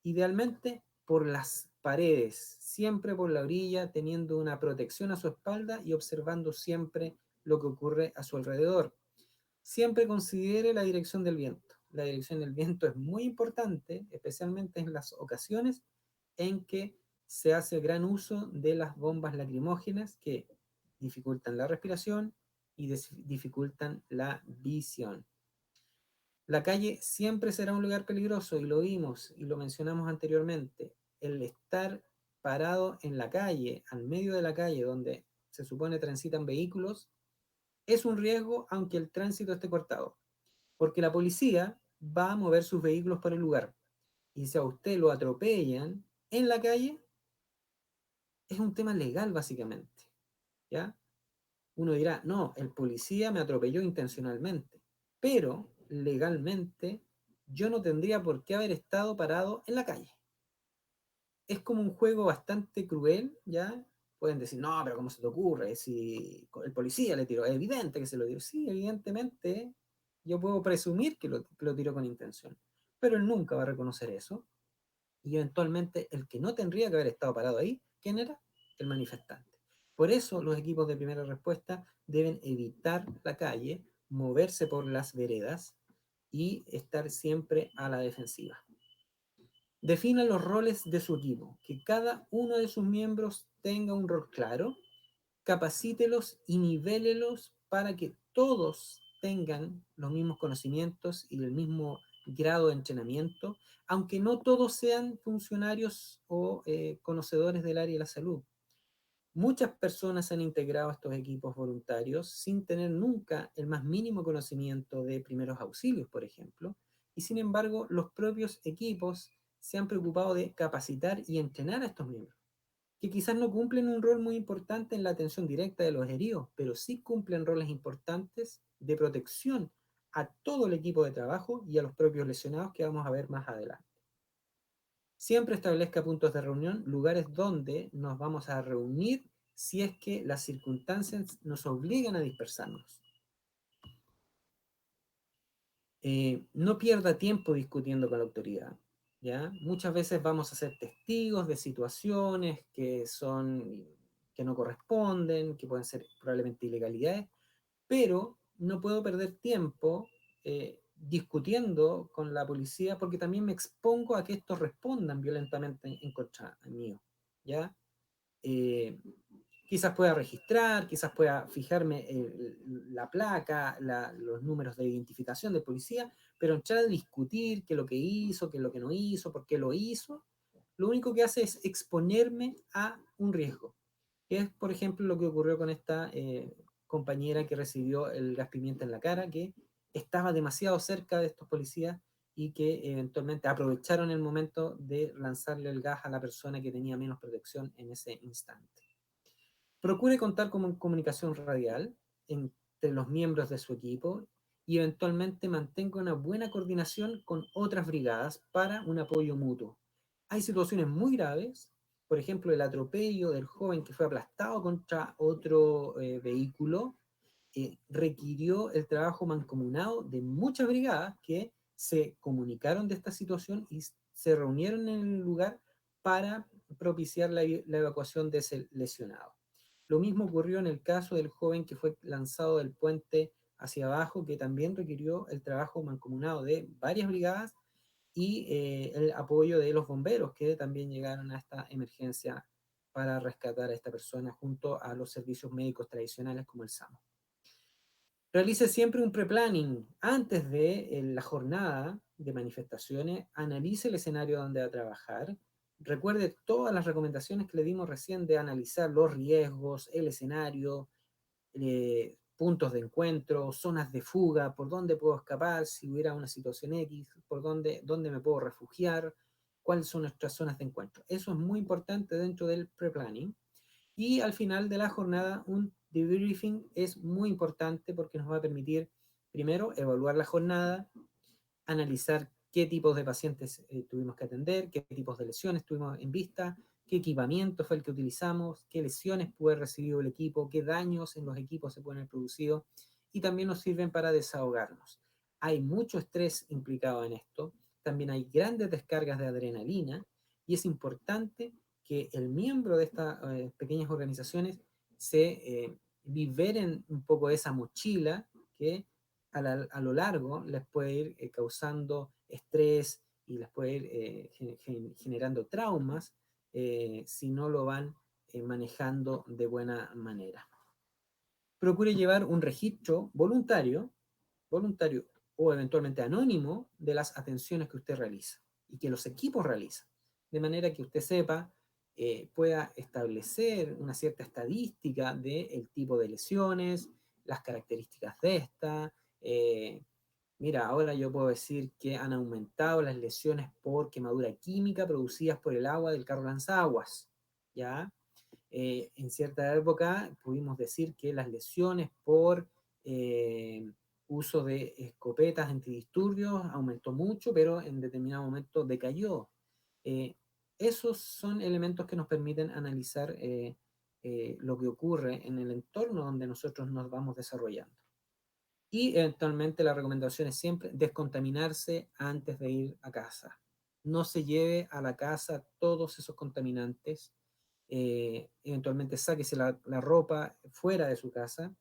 idealmente por las paredes, siempre por la orilla, teniendo una protección a su espalda y observando siempre lo que ocurre a su alrededor. Siempre considere la dirección del viento. La dirección del viento es muy importante, especialmente en las ocasiones en que se hace gran uso de las bombas lacrimógenas que dificultan la respiración y dificultan la visión. La calle siempre será un lugar peligroso y lo vimos y lo mencionamos anteriormente. El estar parado en la calle, al medio de la calle donde se supone transitan vehículos, es un riesgo aunque el tránsito esté cortado, porque la policía va a mover sus vehículos por el lugar. Y si a usted lo atropellan en la calle, es un tema legal básicamente, ¿ya? Uno dirá, no, el policía me atropelló intencionalmente, pero legalmente yo no tendría por qué haber estado parado en la calle. Es como un juego bastante cruel, ¿ya? Pueden decir, no, pero ¿cómo se te ocurre? Si el policía le tiró, es evidente que se lo tiró. Sí, evidentemente, yo puedo presumir que lo tiró con intención, pero él nunca va a reconocer eso. Y eventualmente, el que no tendría que haber estado parado ahí, ¿quién era? El manifestante. Por eso los equipos de primera respuesta deben evitar la calle, moverse por las veredas y estar siempre a la defensiva. Defina los roles de su equipo, que cada uno de sus miembros tenga un rol claro, capacítelos y nivélelos para que todos tengan los mismos conocimientos y el mismo grado de entrenamiento, aunque no todos sean funcionarios o conocedores del área de la salud. Muchas personas han integrado a estos equipos voluntarios sin tener nunca el más mínimo conocimiento de primeros auxilios, por ejemplo, y sin embargo los propios equipos se han preocupado de capacitar y entrenar a estos miembros, que quizás no cumplen un rol muy importante en la atención directa de los heridos, pero sí cumplen roles importantes de protección a todo el equipo de trabajo y a los propios lesionados que vamos a ver más adelante. Siempre establezca puntos de reunión, lugares donde nos vamos a reunir si es que las circunstancias nos obligan a dispersarnos. No pierda tiempo discutiendo con la autoridad. ¿Ya? Muchas veces vamos a ser testigos de situaciones que no corresponden, que pueden ser probablemente ilegalidades, pero no puedo perder tiempo discutiendo con la policía porque también me expongo a que estos respondan violentamente en contra mío, ¿ya? Eh, Quizás pueda registrar, quizás pueda fijarme la placa, los números de identificación de policía, pero entrar a discutir qué es lo que hizo, qué es lo que no hizo, por qué lo hizo, lo único que hace es exponerme a un riesgo, que es, por ejemplo, lo que ocurrió con esta compañera que recibió el gas pimienta en la cara, que estaba demasiado cerca de estos policías y que eventualmente aprovecharon el momento de lanzarle el gas a la persona que tenía menos protección en ese instante. Procure contar con comunicación radial entre los miembros de su equipo y eventualmente mantenga una buena coordinación con otras brigadas para un apoyo mutuo. Hay situaciones muy graves, por ejemplo, el atropello del joven que fue aplastado contra otro vehículo, requirió el trabajo mancomunado de muchas brigadas que se comunicaron de esta situación y se reunieron en el lugar para propiciar la evacuación de ese lesionado. Lo mismo ocurrió en el caso del joven que fue lanzado del puente hacia abajo, que también requirió el trabajo mancomunado de varias brigadas y el apoyo de los bomberos, que también llegaron a esta emergencia para rescatar a esta persona junto a los servicios médicos tradicionales como el SAMU. Realice siempre un pre-planning antes de la jornada de manifestaciones, analice el escenario donde va a trabajar, recuerde todas las recomendaciones que le dimos recién de analizar los riesgos, el escenario, puntos de encuentro, zonas de fuga, por dónde puedo escapar si hubiera una situación X, por dónde me puedo refugiar, cuáles son nuestras zonas de encuentro. Eso es muy importante dentro del pre-planning. Y al final de la jornada, un debriefing es muy importante porque nos va a permitir, primero, evaluar la jornada, analizar qué tipos de pacientes tuvimos que atender, qué tipos de lesiones tuvimos en vista, qué equipamiento fue el que utilizamos, qué lesiones pudo haber recibido el equipo, qué daños en los equipos se pueden haber producido, y también nos sirven para desahogarnos. Hay mucho estrés implicado en esto, también hay grandes descargas de adrenalina, y es importante que el miembro de estas pequeñas organizaciones se liberen un poco de esa mochila que a lo largo les puede ir causando estrés y les puede ir generando traumas si no lo van manejando de buena manera. Procure llevar un registro voluntario o eventualmente anónimo de las atenciones que usted realiza y que los equipos realizan, de manera que usted sepa, pueda establecer una cierta estadística del tipo de lesiones, las características de esta. Mira, ahora yo puedo decir que han aumentado las lesiones por quemadura química producidas por el agua del carro lanzaguas, ¿ya? En cierta época pudimos decir que las lesiones por uso de escopetas antidisturbios aumentó mucho, pero en determinado momento decayó. Eh, Esos son elementos que nos permiten analizar lo que ocurre en el entorno donde nosotros nos vamos desarrollando. Y eventualmente la recomendación es siempre descontaminarse antes de ir a casa. No se lleve a la casa todos esos contaminantes. Eventualmente sáquese la ropa fuera de su casa.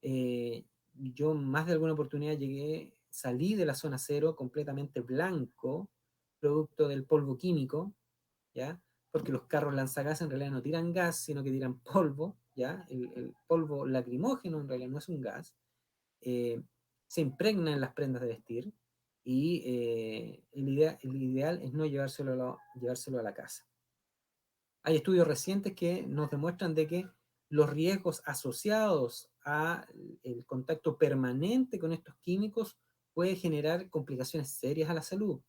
Yo más de alguna oportunidad salí de la zona cero completamente blanco, producto del polvo químico, ¿ya? Porque los carros lanzagas en realidad no tiran gas, sino que tiran polvo, ¿ya? El polvo lacrimógeno en realidad no es un gas, eh, se impregna en las prendas de vestir y el ideal es no llevárselo a la casa. Hay estudios recientes que nos demuestran de que los riesgos asociados a el contacto permanente con estos químicos puede generar complicaciones serias a la salud.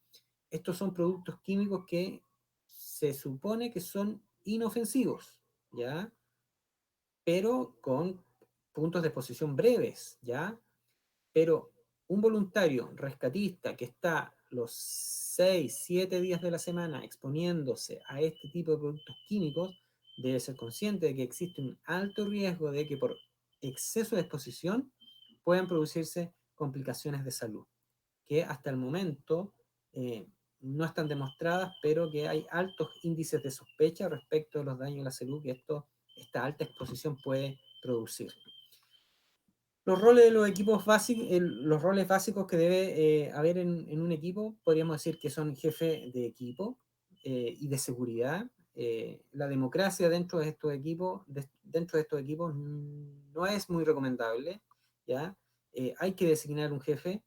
Estos son productos químicos que se supone que son inofensivos, ¿ya? Pero con puntos de exposición breves, ¿ya? Pero un voluntario rescatista que está los 6, 7 días de la semana exponiéndose a este tipo de productos químicos debe ser consciente de que existe un alto riesgo de que por exceso de exposición puedan producirse complicaciones de salud, que hasta el momento no están demostradas, pero que hay altos índices de sospecha respecto a los daños a la salud que esta alta exposición puede producir. Los roles de los equipos básicos, los roles básicos que debe haber en un equipo, podríamos decir que son jefe de equipo y de seguridad. La democracia dentro de estos equipos no es muy recomendable, ¿ya? Hay que designar un jefe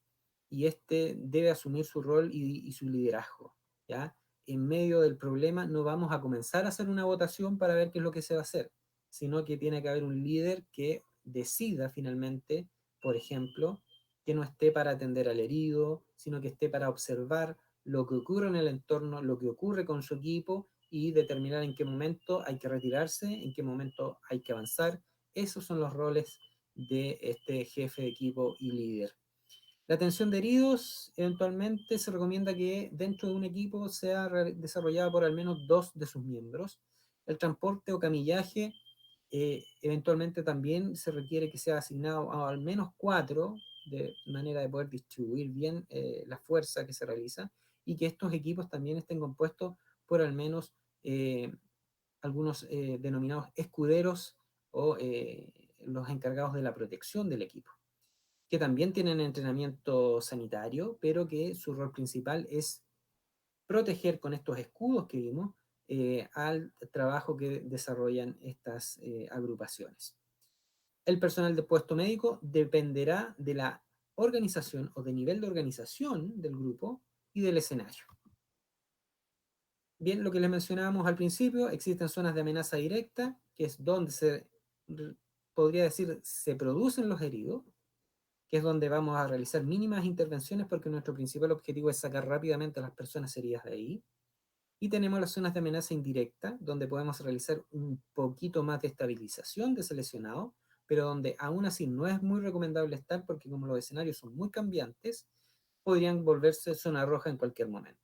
y este debe asumir su rol y su liderazgo, ¿ya? En medio del problema no vamos a comenzar a hacer una votación para ver qué es lo que se va a hacer, sino que tiene que haber un líder que decida finalmente, por ejemplo, que no esté para atender al herido, sino que esté para observar lo que ocurre en el entorno, lo que ocurre con su equipo y determinar en qué momento hay que retirarse, en qué momento hay que avanzar. Esos son los roles de este jefe de equipo y líder. La atención de heridos, eventualmente se recomienda que dentro de un equipo sea desarrollada por al menos 2 de sus miembros. El transporte o camillaje eventualmente también se requiere que sea asignado a al menos 4, de manera de poder distribuir bien la fuerza que se realiza, y que estos equipos también estén compuestos por al menos algunos denominados escuderos o los encargados de la protección del equipo, que también tienen entrenamiento sanitario, pero que su rol principal es proteger con estos escudos que vimos al trabajo que desarrollan estas agrupaciones. El personal de puesto médico dependerá de la organización o de nivel de organización del grupo y del escenario. Bien, lo que les mencionábamos al principio, existen zonas de amenaza directa, que es donde podría decir, se producen los heridos, que es donde vamos a realizar mínimas intervenciones porque nuestro principal objetivo es sacar rápidamente a las personas heridas de ahí. Y tenemos las zonas de amenaza indirecta, donde podemos realizar un poquito más de estabilización de ese lesionado, pero donde aún así no es muy recomendable estar porque como los escenarios son muy cambiantes, podrían volverse zona roja en cualquier momento.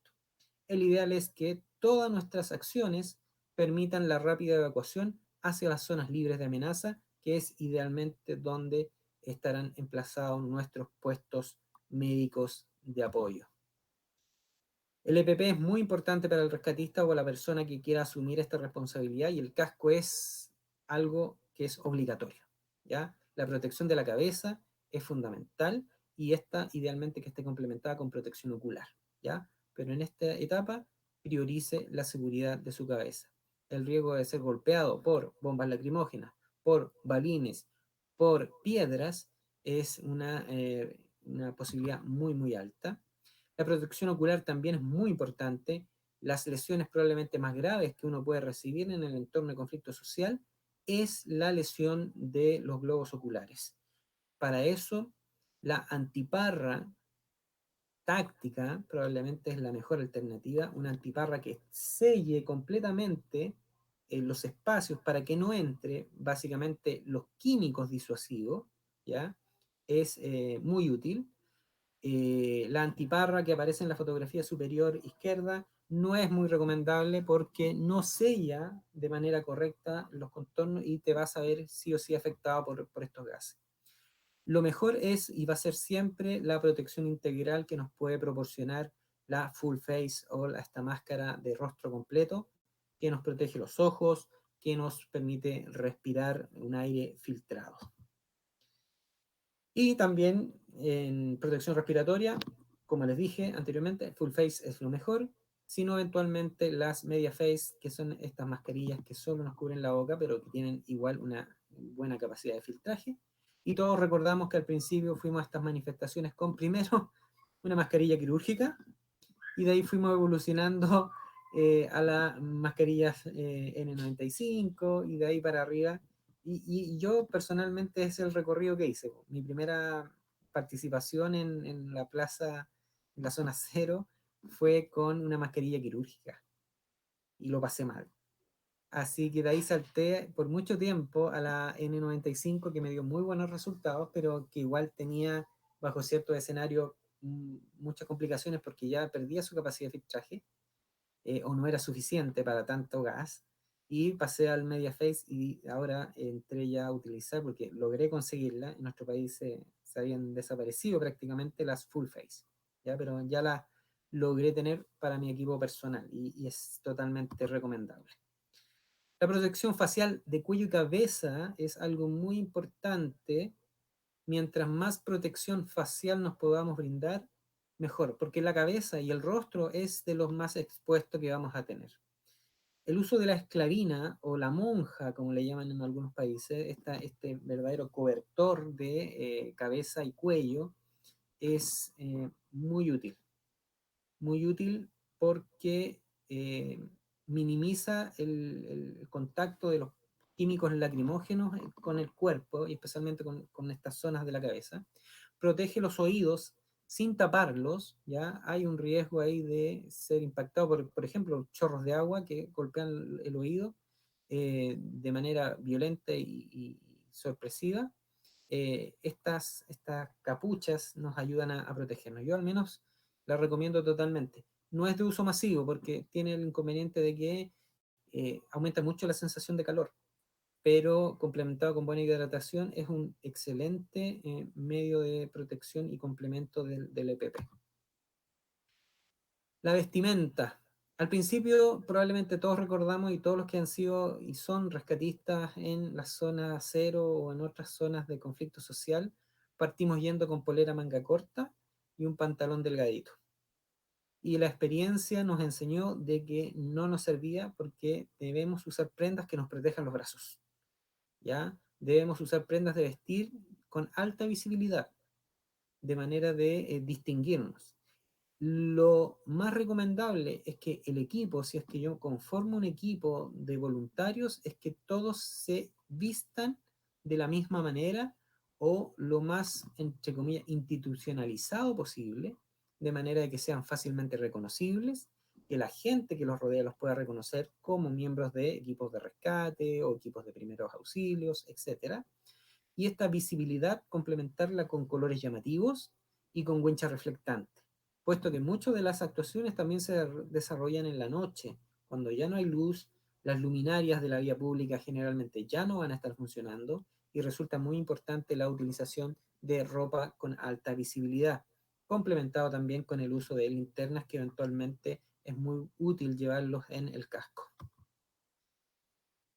El ideal es que todas nuestras acciones permitan la rápida evacuación hacia las zonas libres de amenaza, que es idealmente donde estarán emplazados nuestros puestos médicos de apoyo. El EPP es muy importante para el rescatista o la persona que quiera asumir esta responsabilidad y el casco es algo que es obligatorio, ¿ya? La protección de la cabeza es fundamental y esta idealmente que esté complementada con protección ocular, ¿ya? Pero en esta etapa priorice la seguridad de su cabeza. El riesgo de ser golpeado por bombas lacrimógenas, por balines, por piedras es una posibilidad muy, muy alta. La protección ocular también es muy importante. Las lesiones probablemente más graves que uno puede recibir en el entorno de conflicto social es la lesión de los globos oculares. Para eso, la antiparra táctica probablemente es la mejor alternativa, una antiparra que selle completamente los espacios para que no entre básicamente los químicos disuasivos, ¿ya? es muy útil. La antiparra que aparece en la fotografía superior izquierda no es muy recomendable porque no sella de manera correcta los contornos y te vas a ver sí o sí afectado por estos gases. Lo mejor es y va a ser siempre la protección integral que nos puede proporcionar la full face o esta máscara de rostro completo que nos protege los ojos, que nos permite respirar un aire filtrado. Y también en protección respiratoria, como les dije anteriormente, full face es lo mejor, sino eventualmente las media face, que son estas mascarillas que solo nos cubren la boca, pero que tienen igual una buena capacidad de filtraje. Y todos recordamos que al principio fuimos a estas manifestaciones con primero una mascarilla quirúrgica y de ahí fuimos evolucionando a las mascarillas N95 y de ahí para arriba. Y yo personalmente es el recorrido que hice. Mi primera participación en la plaza, en la zona cero, fue con una mascarilla quirúrgica y lo pasé mal. Así que de ahí salté por mucho tiempo a la N95 que me dio muy buenos resultados, pero que igual tenía bajo cierto escenario muchas complicaciones porque ya perdía su capacidad de filtraje o no era suficiente para tanto gas. Y pasé al Mediaface y ahora entré ya a utilizar, porque logré conseguirla. En nuestro país se habían desaparecido prácticamente las Full Face, ¿ya? Pero ya la logré tener para mi equipo personal y es totalmente recomendable. La protección facial de cuello y cabeza es algo muy importante. Mientras más protección facial nos podamos brindar, mejor, porque la cabeza y el rostro es de los más expuestos que vamos a tener. El uso de la esclavina o la monja, como le llaman en algunos países, este verdadero cobertor de cabeza y cuello, es muy útil porque eh, minimiza el contacto de los químicos lacrimógenos con el cuerpo y especialmente con estas zonas de la cabeza. Protege los oídos sin taparlos, ¿ya? Hay un riesgo ahí de ser impactado por ejemplo, chorros de agua que golpean el oído de manera violenta y sorpresiva. Estas capuchas nos ayudan a protegernos. Yo al menos la recomiendo totalmente. No es de uso masivo porque tiene el inconveniente de que aumenta mucho la sensación de calor, pero complementado con buena hidratación es un excelente medio de protección y complemento del EPP. La vestimenta. Al principio probablemente todos recordamos y todos los que han sido y son rescatistas en la zona cero o en otras zonas de conflicto social, partimos yendo con polera manga corta y un pantalón delgadito. Y la experiencia nos enseñó de que no nos servía porque debemos usar prendas que nos protejan los brazos, ¿ya? Debemos usar prendas de vestir con alta visibilidad, de manera de distinguirnos. Lo más recomendable es que el equipo, si es que yo conformo un equipo de voluntarios, es que todos se vistan de la misma manera o lo más, entre comillas, institucionalizado posible, de manera de que sean fácilmente reconocibles, que la gente que los rodea los pueda reconocer como miembros de equipos de rescate o equipos de primeros auxilios, etcétera. Y esta visibilidad complementarla con colores llamativos y con wincha reflectante, puesto que muchas de las actuaciones también se desarrollan en la noche, cuando ya no hay luz, las luminarias de la vía pública generalmente ya no van a estar funcionando y resulta muy importante la utilización de ropa con alta visibilidad, complementado también con el uso de linternas que eventualmente es muy útil llevarlos en el casco.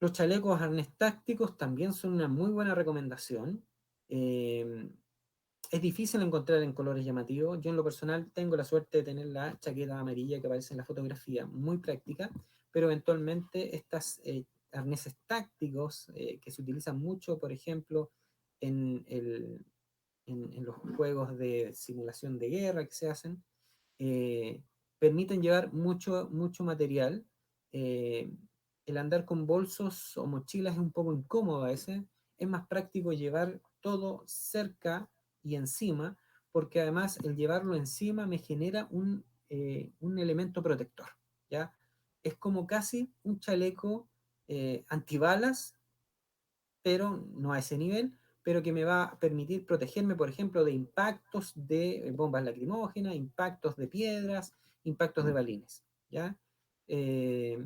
Los chalecos arnés tácticos también son una muy buena recomendación. Eh, es difícil encontrar en colores llamativos. Yo en lo personal tengo la suerte de tener la chaqueta amarilla que aparece en la fotografía, muy práctica, pero eventualmente estas arneses tácticos que se utilizan mucho, por ejemplo, en, el, en los juegos de simulación de guerra que se hacen, eh, permiten llevar mucho material. Eh, el andar con bolsos o mochilas es un poco incómodo a veces. Es más práctico llevar todo cerca y encima, porque además el llevarlo encima me genera un elemento protector, ¿ya? Es como casi un chaleco antibalas, pero no a ese nivel, pero que me va a permitir protegerme, por ejemplo, de impactos de bombas lacrimógenas, impactos de piedras, impactos de balines, ¿ya? Eh,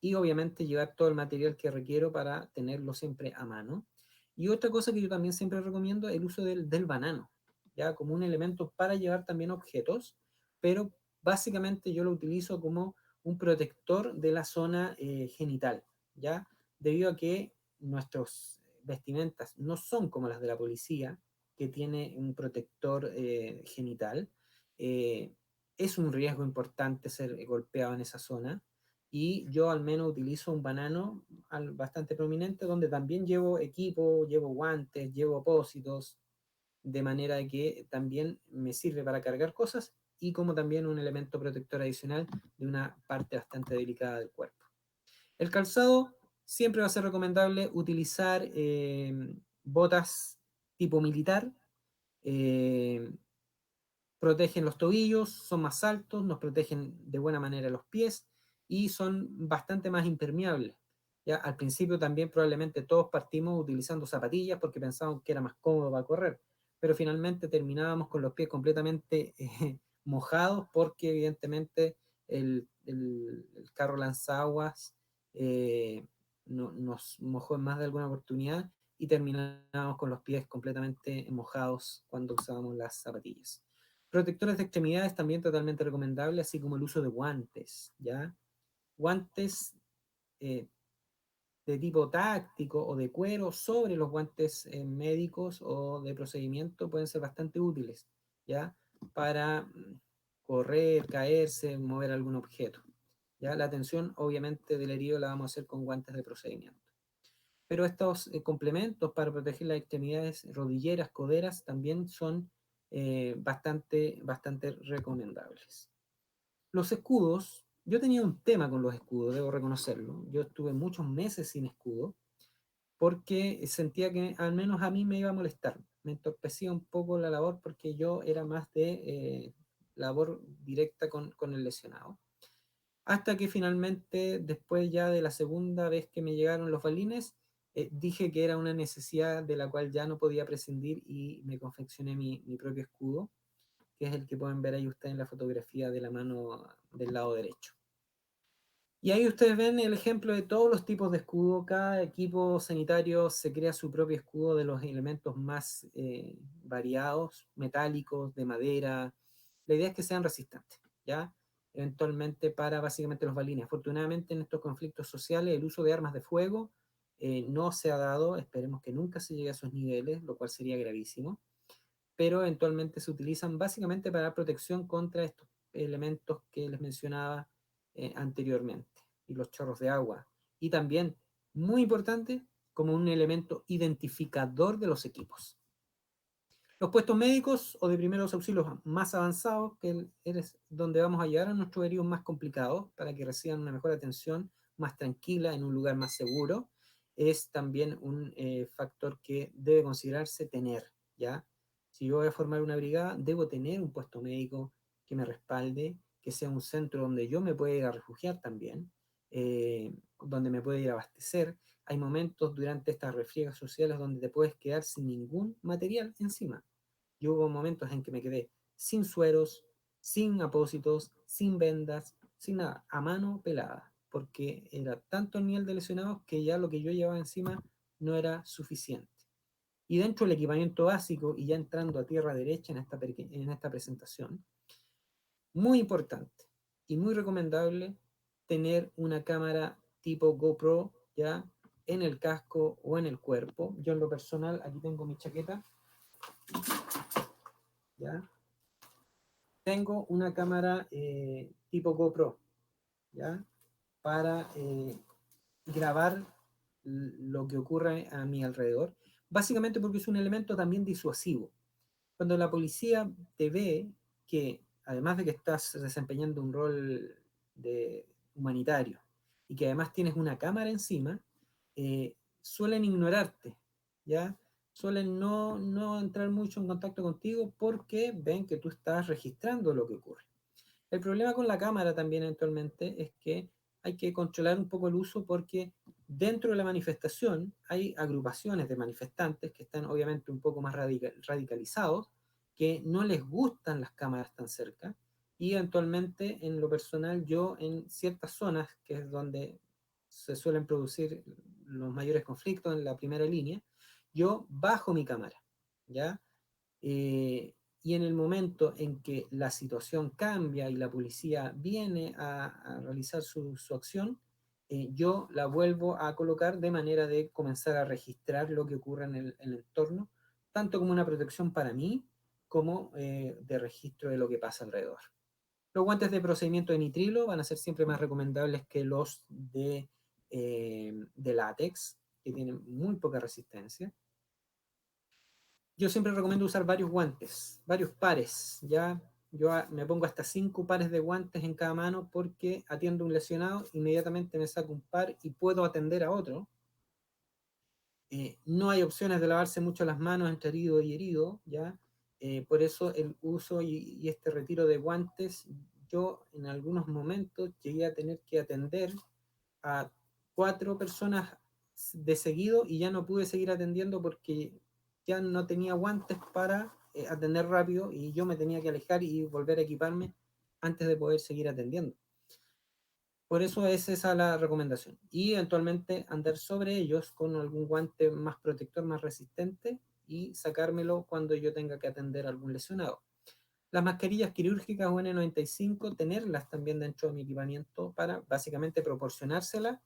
y obviamente llevar todo el material que requiero para tenerlo siempre a mano. Y otra cosa que yo también siempre recomiendo es el uso del banano, ¿ya? Como un elemento para llevar también objetos, pero básicamente yo lo utilizo como un protector de la zona genital, ¿ya? Debido a que nuestras vestimentas no son como las de la policía, que tiene un protector genital. Eh, es un riesgo importante ser golpeado en esa zona y yo al menos utilizo un banano bastante prominente donde también llevo equipo, llevo guantes, llevo apósitos, de manera que también me sirve para cargar cosas y como también un elemento protector adicional de una parte bastante delicada del cuerpo. El calzado siempre va a ser recomendable utilizar botas tipo militar, eh, protegen los tobillos, son más altos, nos protegen de buena manera los pies y son bastante más impermeables. Ya, al principio también probablemente todos partimos utilizando zapatillas porque pensábamos que era más cómodo para correr, pero finalmente terminábamos con los pies completamente mojados porque evidentemente el carro lanzaguas nos mojó en más de alguna oportunidad y terminábamos con los pies completamente mojados cuando usábamos las zapatillas. Protectores de extremidades también totalmente recomendable, así como el uso de guantes, ¿ya? Guantes eh, de tipo táctico o de cuero sobre los guantes médicos o de procedimiento pueden ser bastante útiles, ¿ya? Para correr, caerse, mover algún objeto, ¿ya? La atención, obviamente, del herido la vamos a hacer con guantes de procedimiento. Pero estos complementos para proteger las extremidades rodilleras, coderas, también son bastante recomendables. Los escudos, yo tenía un tema con los escudos, debo reconocerlo. Yo estuve muchos meses sin escudo porque sentía que al menos a mí me iba a molestar. Me entorpecía un poco la labor porque yo era más de labor directa con el lesionado. Hasta que finalmente, después ya de la segunda vez que me llegaron los balines, dije que era una necesidad de la cual ya no podía prescindir y me confeccioné mi propio escudo, que es el que pueden ver ahí ustedes en la fotografía de la mano del lado derecho. Y ahí ustedes ven el ejemplo de todos los tipos de escudo. Cada equipo sanitario se crea su propio escudo de los elementos más variados, metálicos, de madera. La idea es que sean resistentes, ¿ya? Eventualmente para básicamente los balines. Afortunadamente en estos conflictos sociales el uso de armas de fuego no se ha dado, esperemos que nunca se llegue a esos niveles, lo cual sería gravísimo, pero eventualmente se utilizan básicamente para protección contra estos elementos que les mencionaba anteriormente, y los chorros de agua. Y también, muy importante, como un elemento identificador de los equipos. Los puestos médicos o de primeros auxilios más avanzados, que es donde vamos a llegar a nuestros heridos más complicados para que reciban una mejor atención, más tranquila, en un lugar más seguro, es también un factor que debe considerarse tener, ¿ya? Si yo voy a formar una brigada, debo tener un puesto médico que me respalde, que sea un centro donde yo me pueda ir a refugiar también, donde me pueda ir a abastecer. Hay momentos durante estas refriegas sociales donde te puedes quedar sin ningún material encima. Yo hubo momentos en que me quedé sin sueros, sin apósitos, sin vendas, sin nada, a mano pelada, porque era tanto el nivel de lesionados que ya lo que yo llevaba encima no era suficiente. Y dentro del equipamiento básico, y ya entrando a tierra derecha en esta presentación, muy importante y muy recomendable tener una cámara tipo GoPro ya en el casco o en el cuerpo. Yo en lo personal, aquí tengo mi chaqueta, ya tengo una cámara tipo GoPro, ya para grabar lo que ocurre a mi alrededor, básicamente porque es un elemento también disuasivo. Cuando la policía te ve que, además de que estás desempeñando un rol de humanitario y que además tienes una cámara encima, suelen ignorarte, ¿ya? Suelen no entrar mucho en contacto contigo porque ven que tú estás registrando lo que ocurre. El problema con la cámara también eventualmente es que hay que controlar un poco el uso porque Dentro de la manifestación hay agrupaciones de manifestantes que están obviamente un poco más radicalizados, que no les gustan las cámaras tan cerca, y eventualmente en lo personal yo en ciertas zonas, que es donde se suelen producir los mayores conflictos en la primera línea, yo bajo mi cámara, ¿ya? Eh, y en el momento en que la situación cambia y la policía viene a realizar su acción, yo la vuelvo a colocar de manera de comenzar a registrar lo que ocurre en el entorno, tanto como una protección para mí, como de registro de lo que pasa alrededor. Los guantes de procedimiento de nitrilo van a ser siempre más recomendables que los de látex, que tienen muy poca resistencia. Yo siempre recomiendo usar varios guantes, varios pares, ¿ya? Yo me pongo hasta 5 pares de guantes en cada mano porque atiendo a un lesionado, inmediatamente me saco un par y puedo atender a otro. No hay opciones de lavarse mucho las manos entre herido y herido, ¿ya? Por eso el uso y este retiro de guantes, yo en algunos momentos llegué a tener que atender a 4 personas de seguido y ya no pude seguir atendiendo porque ya no tenía guantes para atender rápido y yo me tenía que alejar y volver a equiparme antes de poder seguir atendiendo. Por eso es esa la recomendación. Y eventualmente andar sobre ellos con algún guante más protector, más resistente y sacármelo cuando yo tenga que atender a algún lesionado. Las mascarillas quirúrgicas o N95, tenerlas también dentro de mi equipamiento para básicamente proporcionárselas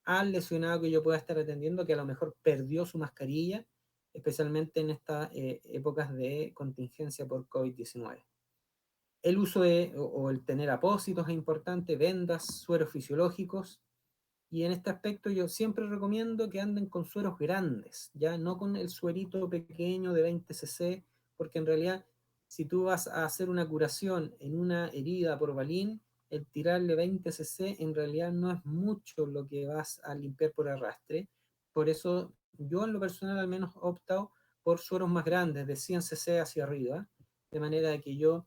al lesionado que yo pueda estar atendiendo que a lo mejor perdió su mascarilla, especialmente en estas épocas de contingencia por COVID-19. El uso o el tener apósitos es importante, vendas, sueros fisiológicos, y en este aspecto yo siempre recomiendo que anden con sueros grandes, ya no con el suerito pequeño de 20 cc, porque en realidad si tú vas a hacer una curación en una herida por balín, el tirarle 20 cc en realidad no es mucho lo que vas a limpiar por arrastre. Por eso yo en lo personal al menos he optado por sueros más grandes, de 100 cc hacia arriba, de manera que yo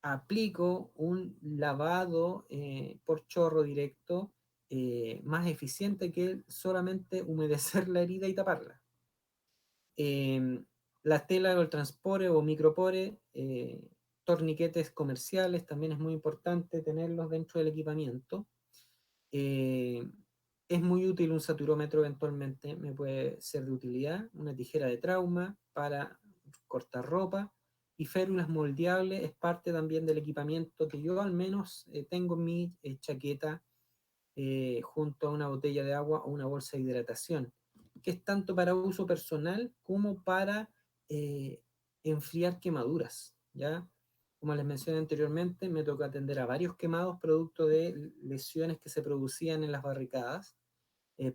aplico un lavado por chorro directo más eficiente que solamente humedecer la herida y taparla. La tela o el transpore o micropore, torniquetes comerciales, también es muy importante tenerlos dentro del equipamiento. Eh, es muy útil un saturómetro eventualmente, me puede ser de utilidad, una tijera de trauma para cortar ropa, y férulas moldeables es parte también del equipamiento que yo al menos tengo en mi chaqueta junto a una botella de agua o una bolsa de hidratación, que es tanto para uso personal como para eh, enfriar quemaduras, ¿ya? Como les mencioné anteriormente, me tocó atender a varios quemados producto de lesiones que se producían en las barricadas,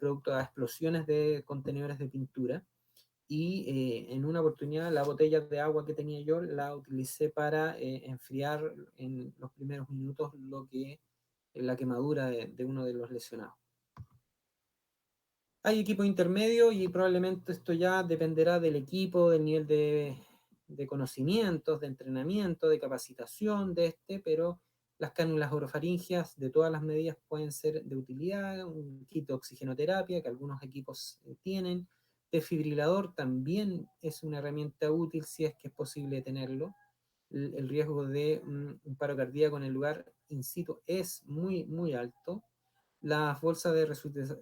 producto de explosiones de contenedores de pintura. Y en una oportunidad la botella de agua que tenía yo la utilicé para enfriar en los primeros minutos lo que la quemadura de uno de los lesionados. Hay equipo intermedio y probablemente esto ya dependerá del equipo, del nivel de conocimientos, de entrenamiento, de capacitación de este, pero las cánulas orofaringeas de todas las medidas pueden ser de utilidad, un kit de oxigenoterapia que algunos equipos tienen, desfibrilador también es una herramienta útil si es que es posible tenerlo. El riesgo de un paro cardíaco en el lugar in situ es muy, muy alto. Las bolsas de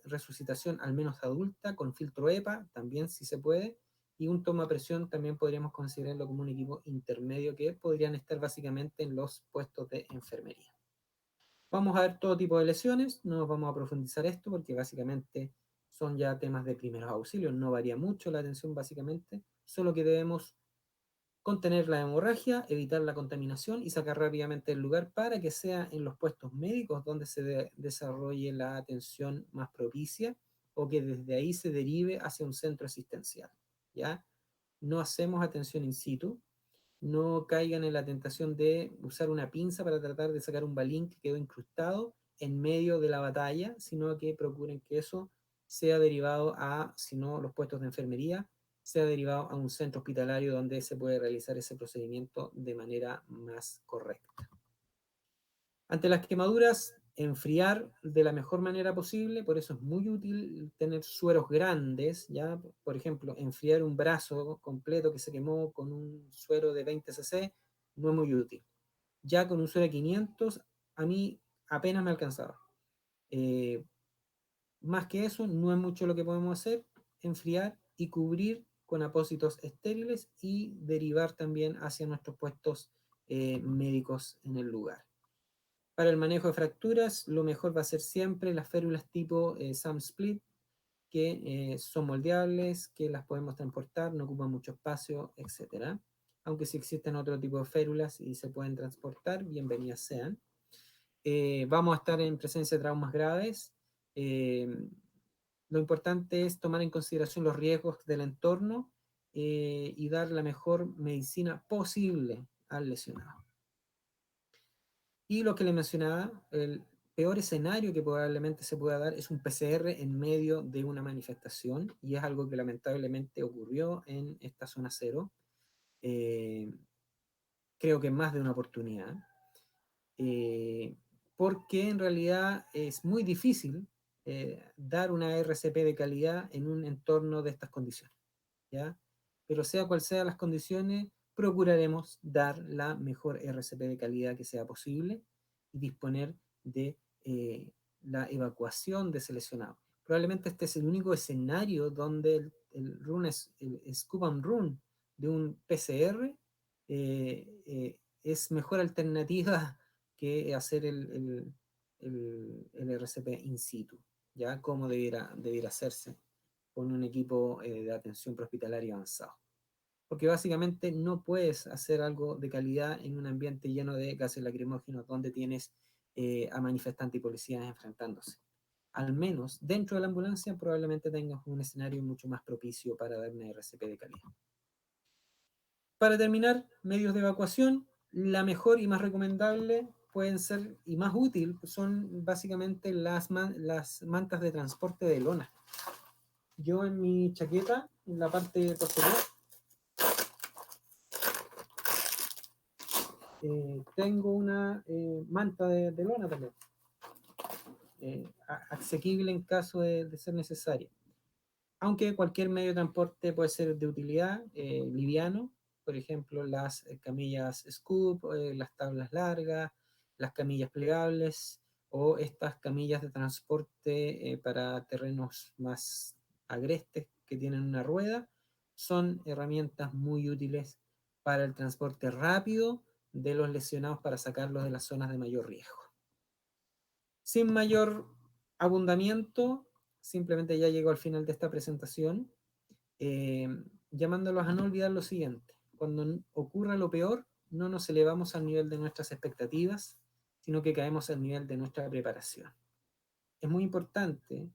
resucitación, al menos adulta, con filtro EPA, también si se puede, y un toma presión también podríamos considerarlo como un equipo intermedio que podrían estar básicamente en los puestos de enfermería. Vamos a ver todo tipo de lesiones, no vamos a profundizar esto porque básicamente son ya temas de primeros auxilios, no varía mucho la atención básicamente, solo que debemos contener la hemorragia, evitar la contaminación y sacar rápidamente el lugar para que sea en los puestos médicos donde se desarrolle la atención más propicia o que desde ahí se derive hacia un centro asistencial. ¿Ya? No hacemos atención in situ, no caigan en la tentación de usar una pinza para tratar de sacar un balín que quedó incrustado en medio de la batalla, sino que procuren que eso sea derivado a, si no, los puestos de enfermería, sea derivado a un centro hospitalario donde se puede realizar ese procedimiento de manera más correcta. Ante las quemaduras, enfriar de la mejor manera posible, por eso es muy útil tener sueros grandes, ¿ya? Por ejemplo, enfriar un brazo completo que se quemó con un suero de 20 cc no es muy útil. Ya con un suero de 500, a mí apenas me alcanzaba. Eh, Más que eso, no es mucho lo que podemos hacer, enfriar y cubrir con apósitos estériles y derivar también hacia nuestros puestos médicos en el lugar. Para el manejo de fracturas, lo mejor va a ser siempre las férulas tipo Sam Split, que son moldeables, que las podemos transportar, no ocupan mucho espacio, etcétera. Aunque si existen otro tipo de férulas y se pueden transportar, bienvenidas sean. Vamos a estar en presencia de traumas graves. Eh, lo importante es tomar en consideración los riesgos del entorno y dar la mejor medicina posible al lesionado. Y lo que le mencionaba, el peor escenario que probablemente se pueda dar es un PCR en medio de una manifestación, y es algo que lamentablemente ocurrió en esta zona cero, eh, creo que en más de una oportunidad, eh, porque en realidad es muy difícil dar una RCP de calidad en un entorno de estas condiciones, ¿ya? Pero sea cual sea las condiciones, procuraremos dar la mejor RCP de calidad que sea posible y disponer de la evacuación de ese lesionado. Probablemente este es el único escenario donde el run es, el scoop and run de un PCR es mejor alternativa que hacer el RCP in situ, ¿ya? Como debiera hacerse con un equipo de atención prehospitalaria avanzado. Porque básicamente no puedes hacer algo de calidad en un ambiente lleno de gases lacrimógenos donde tienes a manifestantes y policías enfrentándose. Al menos dentro de la ambulancia probablemente tengas un escenario mucho más propicio para dar una RCP de calidad. Para terminar, medios de evacuación, la mejor y más recomendable pueden ser y más útil son básicamente las mantas de transporte de lona. Yo en mi chaqueta, en la parte posterior, tengo una manta de lona también, asequible en caso de ser necesaria. Aunque cualquier medio de transporte puede ser de utilidad, liviano, por ejemplo, las camillas scoop, las tablas largas, las camillas plegables o estas camillas de transporte para terrenos más agrestes que tienen una rueda, son herramientas muy útiles para el transporte rápido de los lesionados para sacarlos de las zonas de mayor riesgo. Sin mayor abundamiento, simplemente ya llego al final de esta presentación, eh, llamándolos a no olvidar lo siguiente: cuando ocurra lo peor, no nos elevamos al nivel de nuestras expectativas, sino que caemos al nivel de nuestra preparación. Es muy importante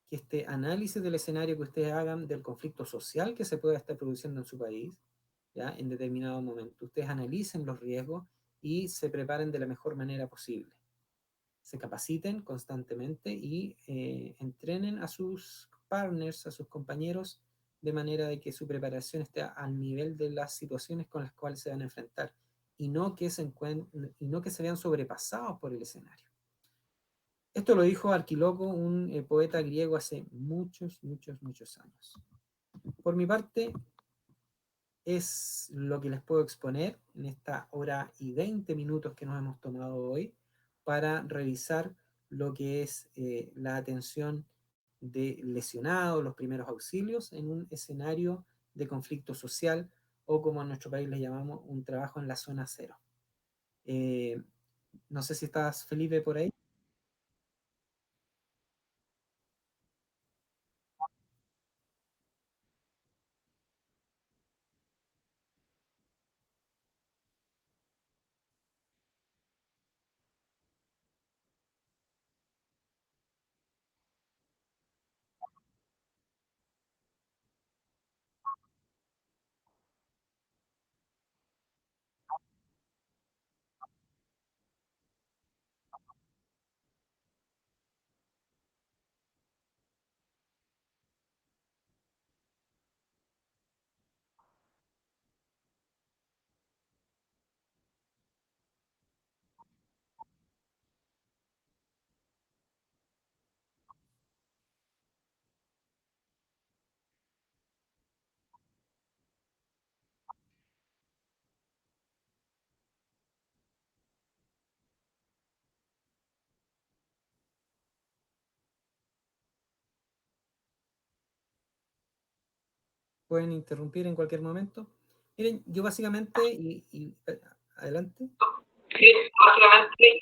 que este análisis del escenario que ustedes hagan del conflicto social que se pueda estar produciendo en su país, ¿ya? En determinado momento, ustedes analicen los riesgos y se preparen de la mejor manera posible. Se capaciten constantemente y entrenen a sus partners, a sus compañeros, de manera de que su preparación esté al nivel de las situaciones con las cuales se van a enfrentar y no que se vean sobrepasados por el escenario. Esto lo dijo Arquiloco, un poeta griego, hace muchos, muchos, muchos años. Por mi parte, es lo que les puedo exponer en esta hora y 20 minutos que nos hemos tomado hoy para revisar lo que es la atención de lesionados, los primeros auxilios en un escenario de conflicto social, o como en nuestro país le llamamos, un trabajo en la zona cero. Eh, no sé si estás, Felipe, por ahí. pueden interrumpir en cualquier momento. Miren, yo básicamente, adelante. Sí, básicamente.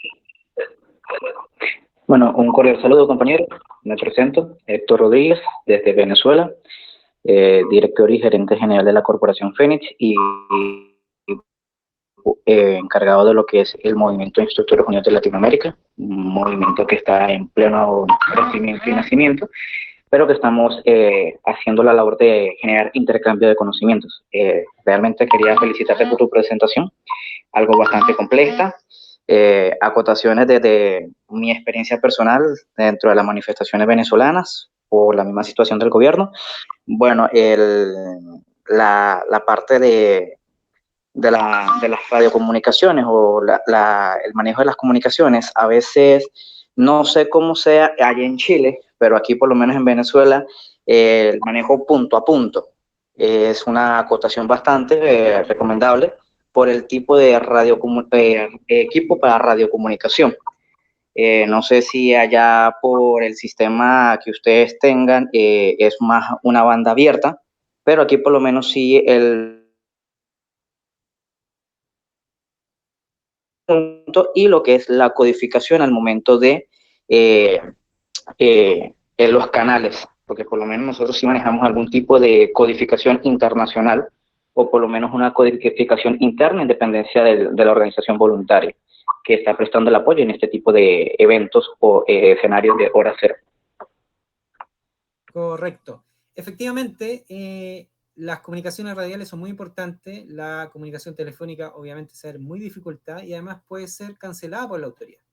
Bueno, un cordial saludo, compañero. Me presento, Héctor Rodríguez, desde Venezuela, director y gerente general de la Corporación Fénix y encargado de lo que es el Movimiento de Instructores Unidos de Latinoamérica, un movimiento que está en pleno crecimiento y nacimiento, pero que estamos haciendo la labor de generar intercambio de conocimientos. Realmente quería felicitarte por tu presentación, algo bastante compleja. Acotaciones desde mi experiencia personal dentro de las manifestaciones venezolanas por la misma situación del gobierno. Bueno, la parte de las radiocomunicaciones o el manejo de las comunicaciones, a veces no sé cómo sea allá en Chile, pero aquí por lo menos en Venezuela, el manejo punto a punto es una acotación bastante recomendable por el tipo de equipo para radiocomunicación. No sé si allá por el sistema que ustedes tengan es más una banda abierta, pero aquí por lo menos sí y lo que es la codificación al momento de los canales, porque por lo menos nosotros sí manejamos algún tipo de codificación internacional o por lo menos una codificación interna en dependencia de la organización voluntaria que está prestando el apoyo en este tipo de eventos o escenarios de hora cero. Correcto. Efectivamente, las comunicaciones radiales son muy importantes. La comunicación telefónica obviamente ser muy dificultada y además puede ser cancelada por la autoridad.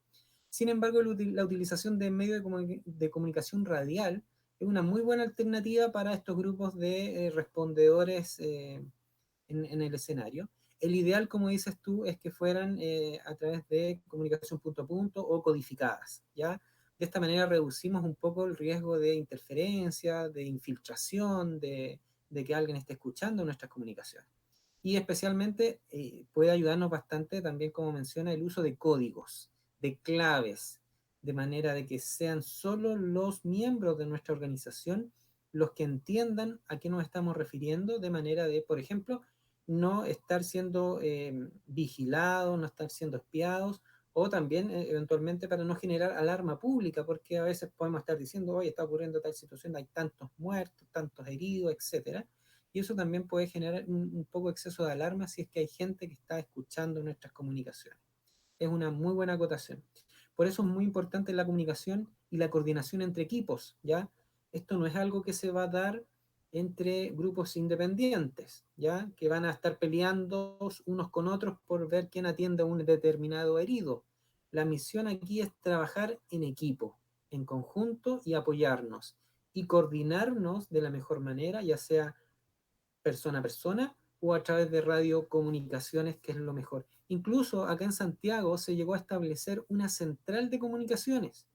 Sin embargo, la utilización de medios de comunicación radial es una muy buena alternativa para estos grupos de respondedores en el escenario. El ideal, como dices tú, es que fueran a través de comunicación punto a punto o codificadas, ¿ya? De esta manera reducimos un poco el riesgo de interferencia, de infiltración, de que alguien esté escuchando nuestras comunicaciones. Y especialmente puede ayudarnos bastante también, como menciona, el uso de códigos, de claves, de manera de que sean solo los miembros de nuestra organización los que entiendan a qué nos estamos refiriendo, de manera de, por ejemplo, no estar siendo vigilados, no estar siendo espiados, o también eventualmente para no generar alarma pública, porque a veces podemos estar diciendo, oye, está ocurriendo tal situación, hay tantos muertos, tantos heridos, etcétera. Y eso también puede generar un poco de exceso de alarma si es que hay gente que está escuchando nuestras comunicaciones. Es una muy buena acotación. Por eso es muy importante la comunicación y la coordinación entre equipos, ¿ya? Esto no es algo que se va a dar entre grupos independientes, ¿ya? Que van a estar peleando unos con otros por ver quién atiende a un determinado herido. La misión aquí es trabajar en equipo, en conjunto y apoyarnos y coordinarnos de la mejor manera, ya sea persona a persona o a través de radiocomunicaciones, que es lo mejor. Incluso acá en Santiago se llegó a establecer una central de comunicaciones,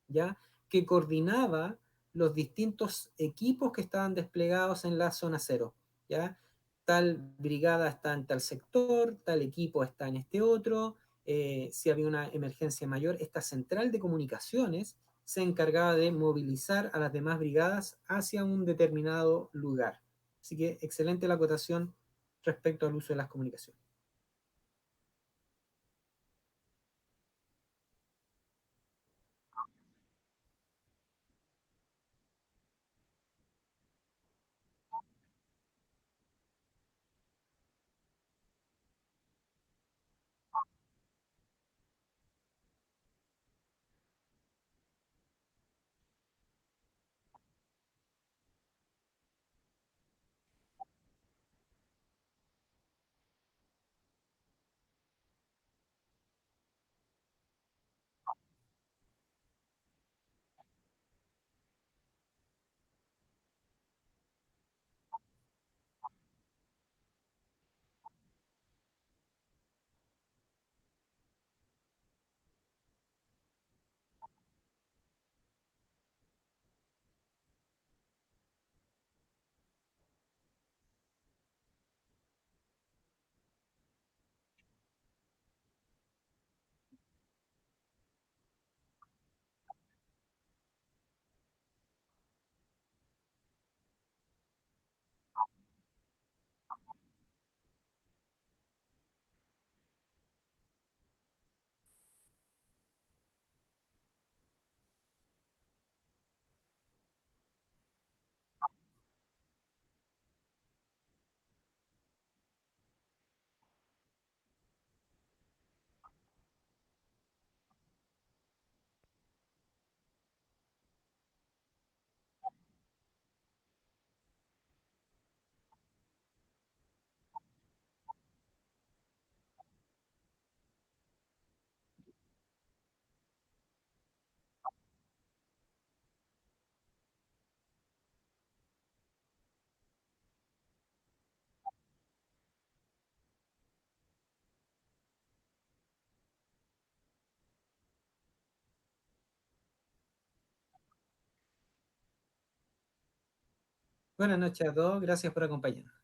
¿ya? Que coordinaba los distintos equipos que estaban desplegados en la zona cero, ¿ya? Tal brigada está en tal sector, tal equipo está en este otro, si había una emergencia mayor, esta central de comunicaciones se encargaba de movilizar a las demás brigadas hacia un determinado lugar. Así que excelente la acotación respecto al uso de las comunicaciones. Buenas noches a todos, gracias por acompañarnos.